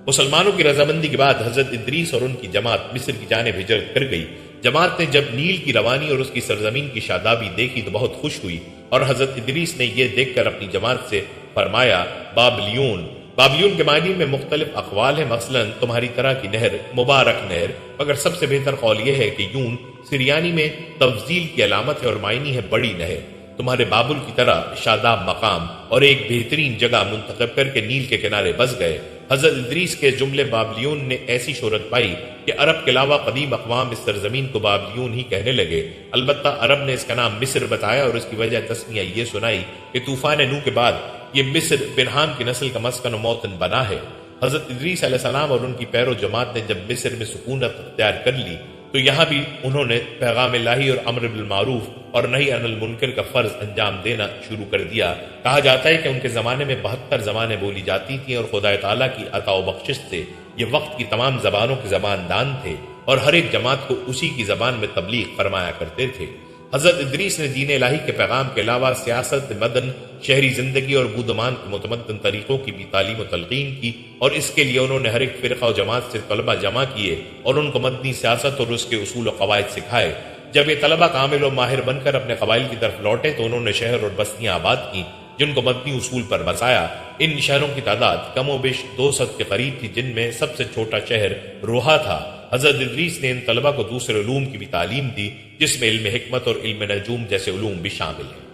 مسلمانوں کی رضامندی کے بعد حضرت ادریس اور ان کی جماعت مصر کی جانب ہجرت کر گئی۔ جماعت نے جب نیل کی روانی اور اس کی سرزمین کی شادابی دیکھی تو بہت خوش ہوئی، اور حضرت ادریس نے یہ دیکھ کر اپنی جماعت سے فرمایا، بابلیون کے معنی میں مختلف اقوال ہیں، مثلا تمہاری طرح کی نہر، مبارک نہر، مگر سب سے بہتر قول یہ ہے کہ یون سریانی میں تفضیل کی علامت ہے اور معنی ہے بڑی نہر، تمہارے بابل کی طرح شاداب مقام اور ایک بہترین جگہ منتخب کر کے نیل کے کنارے بس گئے۔ حضرت ادریس کے جملے بابلیون نے ایسی شہرت پائی کہ عرب کے علاوہ قدیم اقوام اس سرزمین کو بابلیون ہی کہنے لگے۔ البتہ عرب نے اس کا نام مصر بتایا اور اس کی وجہ تسمیہ یہ سنائی کہ طوفان نوح کے بعد یہ مصر بنہام کی نسل کا مسکن و موطن بنا ہے۔ حضرت ادریس علیہ السلام اور ان کی پیرو جماعت نے جب مصر میں سکونت اختیار کر لی تو یہاں بھی انہوں نے پیغام الہی اور امر بالمعروف اور نہی عن المنکر کا فرض انجام دینا شروع کر دیا۔ کہا جاتا ہے کہ ان کے زمانے میں 72 زبانیں بولی جاتی تھیں اور خدا تعالیٰ کی عطا و بخشش سے یہ وقت کی تمام زبانوں کے زبان دان تھے اور ہر ایک جماعت کو اسی کی زبان میں تبلیغ فرمایا کرتے تھے۔ حضرت ادریس نے دین الہی کے پیغام کے علاوہ سیاست، مدن، شہری زندگی اور بودمان کے متمدن طریقوں کی بھی تعلیم و تلقین کی، اور اس کے لیے انہوں نے ہر ایک فرقہ و جماعت سے طلبہ جمع کیے اور ان کو مدنی سیاست اور اس کے اصول و قواعد سکھائے۔ جب یہ طلبہ کامل و ماہر بن کر اپنے قبائل کی طرف لوٹے تو انہوں نے شہر اور بستیاں آباد کی جن کو مدنی اصول پر بسایا۔ ان شہروں کی تعداد کم و بیش 200 کے قریب تھی، جن میں سب سے چھوٹا شہر روحا تھا۔ حضرت ادریس نے ان طلبہ کو دوسرے علوم کی بھی تعلیم دی جس میں علم حکمت اور علم نجوم جیسے علوم بھی شامل ہیں۔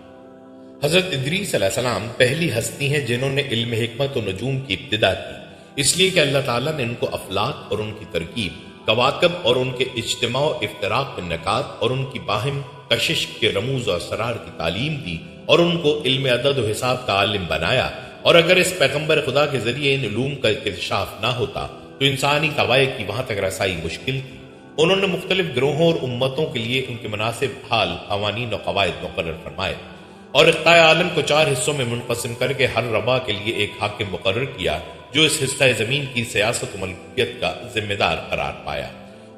حضرت ادریس علیہ السلام پہلی ہستی ہیں جنہوں نے علم حکمت و نجوم کی ابتدا کی، اس لیے کہ اللہ تعالیٰ نے ان کو افلاک اور ان کی ترکیب، کواکب اور ان کے اجتماع و افتراق کے نکات اور ان کی باہم کشش کے رموز و اسرار کی تعلیم دی اور ان کو علم عدد و حساب کا عالم بنایا۔ اور اگر اس پیغمبر خدا کے ذریعے ان علوم کا انکشاف نہ ہوتا تو انسانی طبائع کی وہاں تک رسائی مشکل تھی۔ انہوں نے مختلف گروہوں اور امتوں کے لیے ان کے مناسب حال قوانین و قواعد مقرر فرمائے اور اقطاع عالم کو 4 حصوں میں منقسم کر کے ہر ربع کے لیے ایک حاکم مقرر کیا جو اس حصہ زمین کی سیاست و ملکیت کا ذمہ دار قرار پایا،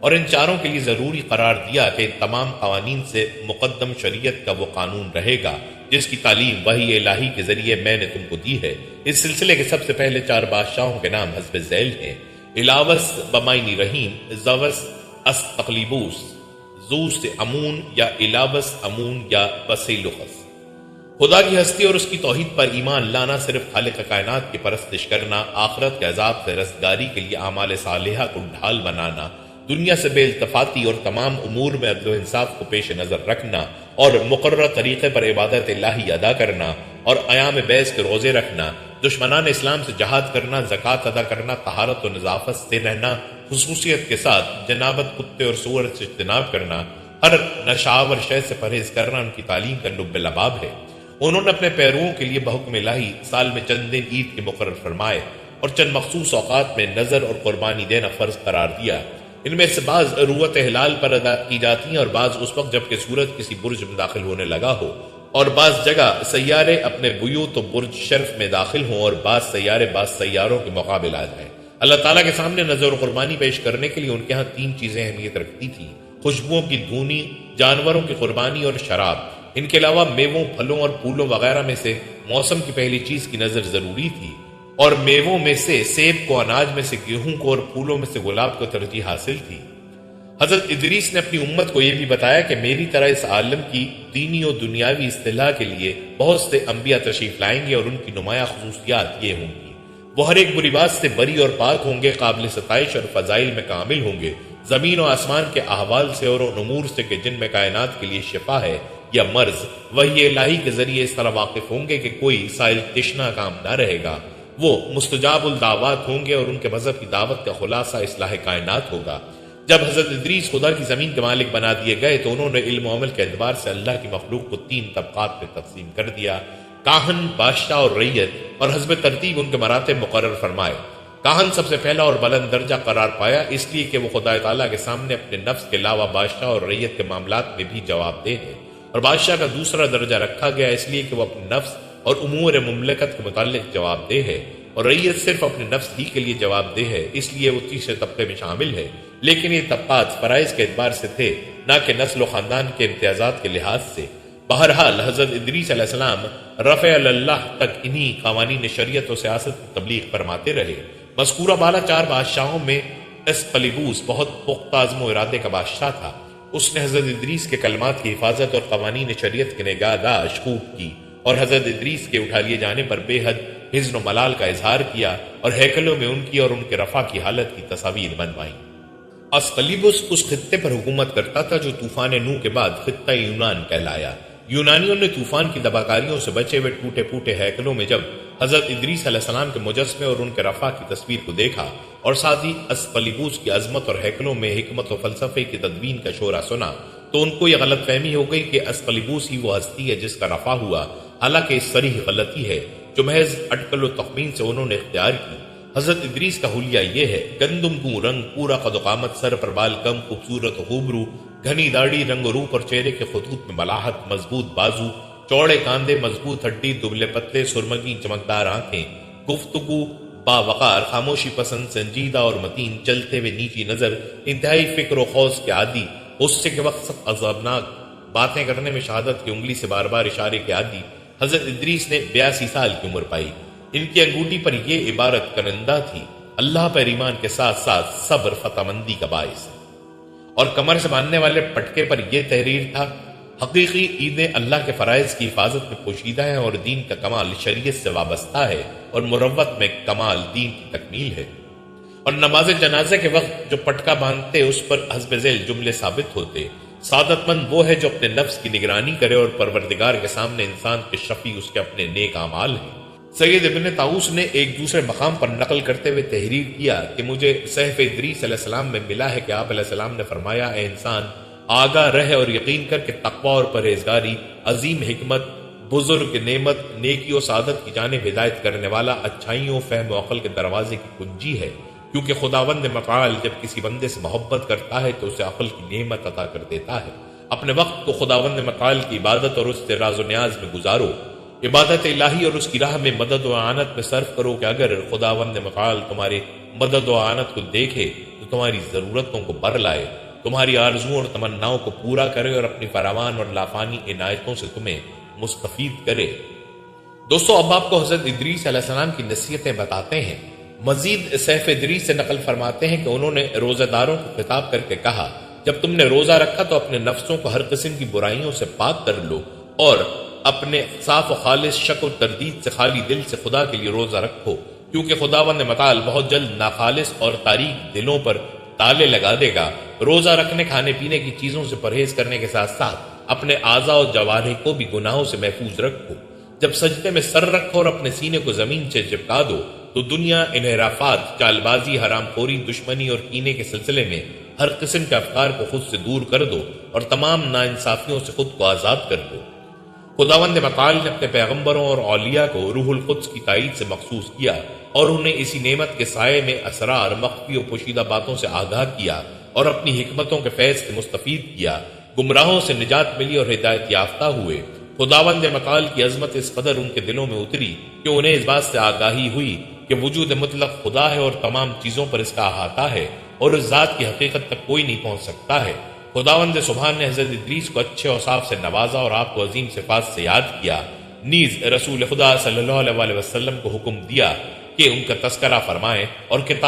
اور ان چاروں کے لیے ضروری قرار دیا کہ ان تمام قوانین سے مقدم شریعت کا وہ قانون رہے گا جس کی تعلیم وحی الہی کے ذریعے میں نے تم کو دی ہے۔ اس سلسلے کے سب سے پہلے 4 بادشاہوں کے نام حسب ذیل ہیں: الاوس بمائنی رحیم، زوس استقلیبوس، زوس امون یا الاوس امون یا بسیلوخس۔ خدا کی ہستی اور اس کی توحید پر ایمان لانا، صرف خالق کائنات کی پرستش کرنا، آخرت کے عذاب سے رستگاری کے لیے اعمال صالحہ کو ڈھال بنانا، دنیا سے بے التفاتی اور تمام امور میں عدل و انصاف کو پیش نظر رکھنا اور مقررہ طریقے پر عبادت الہی ادا کرنا اور ایام بیس کے روزے رکھنا، دشمنان اسلام سے جہاد کرنا، زکوٰۃ ادا کرنا، طہارت و نظافت سے رہنا، خصوصیت کے ساتھ جنابت، کتے اور سور سے اجتناب کرنا، ہر نشاور شے سے پرہیز کرنا ان کی تعلیم کا لب لباب ہے۔ انہوں نے اپنے پیرووں کے لیے بحکم الہی سال میں چند دن عید کے مقرر فرمائے اور چند مخصوص اوقات میں نظر اور قربانی دینا فرض قرار دیا۔ ان میں سے بعض روت ہلال پر ادا کی جاتی ہیں اور بعض اس وقت جب کہ سورج کسی برج میں داخل ہونے لگا ہو، اور بعض جگہ سیارے اپنے بیوت و برج شرف میں داخل ہوں اور بعض سیارے بعض سیاروں کے مقابل آ جائیں۔ اللہ تعالیٰ کے سامنے نظر و قربانی پیش کرنے کے لیے ان کے ہاں 3 چیزیں اہمیت رکھتی تھیں: خوشبوؤں کی دھونی، جانوروں کی قربانی اور شراب۔ ان کے علاوہ میووں، پھلوں اور پھولوں وغیرہ میں سے موسم کی پہلی چیز کی نظر ضروری تھی، اور میووں میں سے سیب کو، اناج میں سے گیہوں کو اور پھولوں میں سے گلاب کو ترجیح حاصل تھی۔ حضرت ادریس نے اپنی امت کو یہ بھی بتایا کہ میری طرح اس عالم کی دینی و دنیاوی اصطلاح کے لیے بہت سے انبیاء تشریف لائیں گے اور ان کی نمایاں خصوصیات یہ ہوں گی: وہ ہر ایک بری بات سے بری اور پاک ہوں گے، قابل ستائش اور فضائل میں کامل ہوں گے، زمین و آسمان کے احوال سے اور ان امور سے کہ جن میں کائنات کے لیے شفا ہے یا مرض، وحی الہی کے ذریعے اس طرح واقف ہوں گے کہ کوئی سائل تشنا کام نہ رہے گا۔ وہ مستجاب الدعوات ہوں گے اور ان کے مذہب کی دعوت کا خلاصہ اصلاح کائنات ہوگا۔ جب حضرت ادریس خدا کی زمین کے مالک بنا دیے گئے تو انہوں نے علم و عمل کے اعتبار سے اللہ کی مخلوق کو 3 طبقات میں تقسیم کر دیا: کاہن، بادشاہ اور رعیت، اور حسب ترتیب ان کے مراتب مقرر فرمائے۔ کاہن سب سے پہلا اور بلند درجہ قرار پایا، اس لیے کہ وہ خدا تعالیٰ کے سامنے اپنے نفس کے علاوہ بادشاہ اور رعیت کے معاملات میں بھی جواب دہ ہے، اور بادشاہ کا دوسرا درجہ رکھا گیا اس لیے کہ وہ اپنے نفس اور امور مملکت کے متعلق جواب دہ ہے، اور رعیت صرف اپنے نفس ہی کے لیے جواب دہ ہے، اس لیے وہ تیسرے طبقے میں شامل ہے۔ لیکن یہ طبقات فرائض کے اعتبار سے تھے، نہ کہ نسل و خاندان کے امتیازات کے لحاظ سے۔ بہرحال حضرت ادریس علیہ السلام رفع اللہ تک انہی قوانین شریعت و سیاست کی تبلیغ فرماتے رہے۔ مذکورہ بالا 4 بادشاہوں میں اسقلیبوس بہت پختہ عزم و ارادے کا بادشاہ تھا۔ اس نے حضرت ادریس کے کلمات کی حفاظت اور قوانین شریعت کے نگہداشت خوب کی، اور حضرت ادریس کے اٹھا لیے جانے پر بے حد حزن و ملال کا اظہار کیا اور ہیکلوں میں ان کی اور ان کے رفع کی حالت کی تصاویر بنوائیں۔ اسقلیبوس اس خطے پر حکومت کرتا تھا جو طوفان نوح کے بعد خطہ یونان کہلایا۔ یونانیوں نے طوفان کی دباکاریوں سے بچے ہوئے ٹوٹے پھوٹے ہیکلوں میں جب حضرت ادریس علیہ السلام کے مجسمے اور ان کے رفع کی تصویر کو دیکھا اور ساتھ ہی اسقلیبوس کی عظمت اور ہیکلوں میں حکمت و فلسفے کی تدوین کا شعرہ سنا تو ان کو یہ غلط فہمی ہو گئی کہ اسقلیبوس ہی وہ ہستی ہے جس کا رفع ہوا، حالانکہ اس صریح غلطی ہے جو محض اٹکل و تخمین سے انہوں نے اختیار کی۔ حضرت ادریس کا حلیہ یہ ہے: گندم گوں رنگ، پورا قد و قامت، سر پر بال کم، خوبصورت و خوبرو، گھنی داڑھی، رنگ و روپ اور چہرے کے خطوط میں ملاحت، مضبوط بازو، چوڑے کاندھے، مضبوط ہڈی، دبلے پتلے، سرمگی چمکدار آنکھیں، گفتگو باوقار، خاموشی پسند، سنجیدہ اور متین، چلتے ہوئے نیچی نظر، انتہائی فکر و خوض کے عادی، غصے کے وقت سخت عذابناک، باتیں کرنے میں شہادت کی انگلی سے بار بار اشارے کے عادی۔ حضرت ادریس نے 82 سال کی عمر پائی۔ ان کی انگوٹھی پر یہ عبارت کرندہ تھی: اللہ پر ایمان کے ساتھ ساتھ صبر فتح مندی کا باعث ہے، اور کمر سے باندھنے والے پٹکے پر یہ تحریر تھا: حقیقی عیدیں اللہ کے فرائض کی حفاظت میں پوشیدہ ہیں اور دین کا کمال شریعت سے وابستہ ہے، اور مروت میں کمال دین کی تکمیل ہے۔ اور نماز جنازے کے وقت جو پٹکا باندھتے اس پر حسب ذیل جملے ثابت ہوتے: سعادت مند وہ ہے جو اپنے نفس کی نگرانی کرے اور پروردگار کے سامنے انسان کے شفیع اس کے اپنے نیک اعمال ہیں۔ سید ابن طاؤس نے ایک دوسرے مقام پر نقل کرتے ہوئے تحریر کیا کہ مجھے صحف ادریس علیہ السلام میں ملا ہے کہ آپ علیہ السلام نے فرمایا: اے انسان، آگاہ رہے اور یقین کر کہ تقوی اور پرہیزگاری عظیم حکمت، بزرگ، نعمت، نیکی و سعادت کی جانب ہدایت کرنے والا، اچھائیوں، فہم و عقل کے دروازے کی کنجی ہے، کیونکہ خداوند متعال جب کسی بندے سے محبت کرتا ہے تو اسے عقل کی نعمت عطا کر دیتا ہے۔ اپنے وقت کو خداوند متعال کی عبادت اور اس سے راز و نیاز میں گزارو، عبادت الہی اور اس کی راہ میں مدد و اعانت میں صرف کرو، کہ اگر خداوند متعال تمہارے مدد و اعانت کو دیکھے تو تمہاری ضرورتوں کو بر لائے، تمہاری آرزوؤں اور تمناؤں کو پورا کرے اور اپنی فراوان اور لافانی عنایتوں سے تمہیں مستفید کرے۔ دوستو، اب آپ کو حضرت ادریس علیہ السلام کی نصیحتیں بتاتے ہیں۔ مزید سیف ادریس سے نقل فرماتے ہیں کہ انہوں نے روزہ داروں کو خطاب کر کے کہا، جب تم نے روزہ رکھا تو اپنے نفسوں کو ہر قسم کی برائیوں سے پاک کر لو اور اپنے صاف و خالص شک و تردید سے خالی دل سے خدا کے لیے روزہ رکھو، کیونکہ خداوند متعال بہت جلد ناخالص اور تاریک دلوں پر تالے لگا دے گا۔ روزہ رکھنے، کھانے پینے کی چیزوں سے پرہیز کرنے کے ساتھ ساتھ اپنے اعضاء و جوارح کو بھی گناہوں سے محفوظ رکھو۔ جب سجدے میں سر رکھو اور اپنے سینے کو زمین سے چپکا دو تو دنیا، انحرافات، چال بازی، حرام خوری، دشمنی اور کینے کے سلسلے میں ہر قسم کے افکار کو خود سے دور کر دو اور تمام ناانصافیوں سے خود کو آزاد کر دو۔ خداوند متعال نے اپنے پیغمبروں اور اولیاء کو روح القدس کی تائید سے مخصوص کیا اور انہیں اسی نعمت کے سائے میں اسرار، مخفی و پوشیدہ باتوں سے آگاہ کیا اور اپنی حکمتوں کے فیض سے مستفید کیا۔ گمراہوں سے نجات ملی اور ہدایت یافتہ ہوئے۔ خداوند متعال کی عظمت اس قدر ان کے دلوں میں اتری کہ انہیں اس بات سے آگاہی ہوئی کہ وجود مطلق خدا ہے اور تمام چیزوں پر اس کا احاطہ ہے اور اس ذات کی حقیقت تک کوئی نہیں پہنچ سکتا ہے۔ خداوند سبحان نے حضرت ادریس کو اچھے اوصاف سے نوازا اور آپ کو عظیم صفات سے یاد کیا، نیز رسول خدا صلی اللہ علیہ وسلم کو حکم دیا کہ ان کا تذکرہ فرمائیں اور کتاب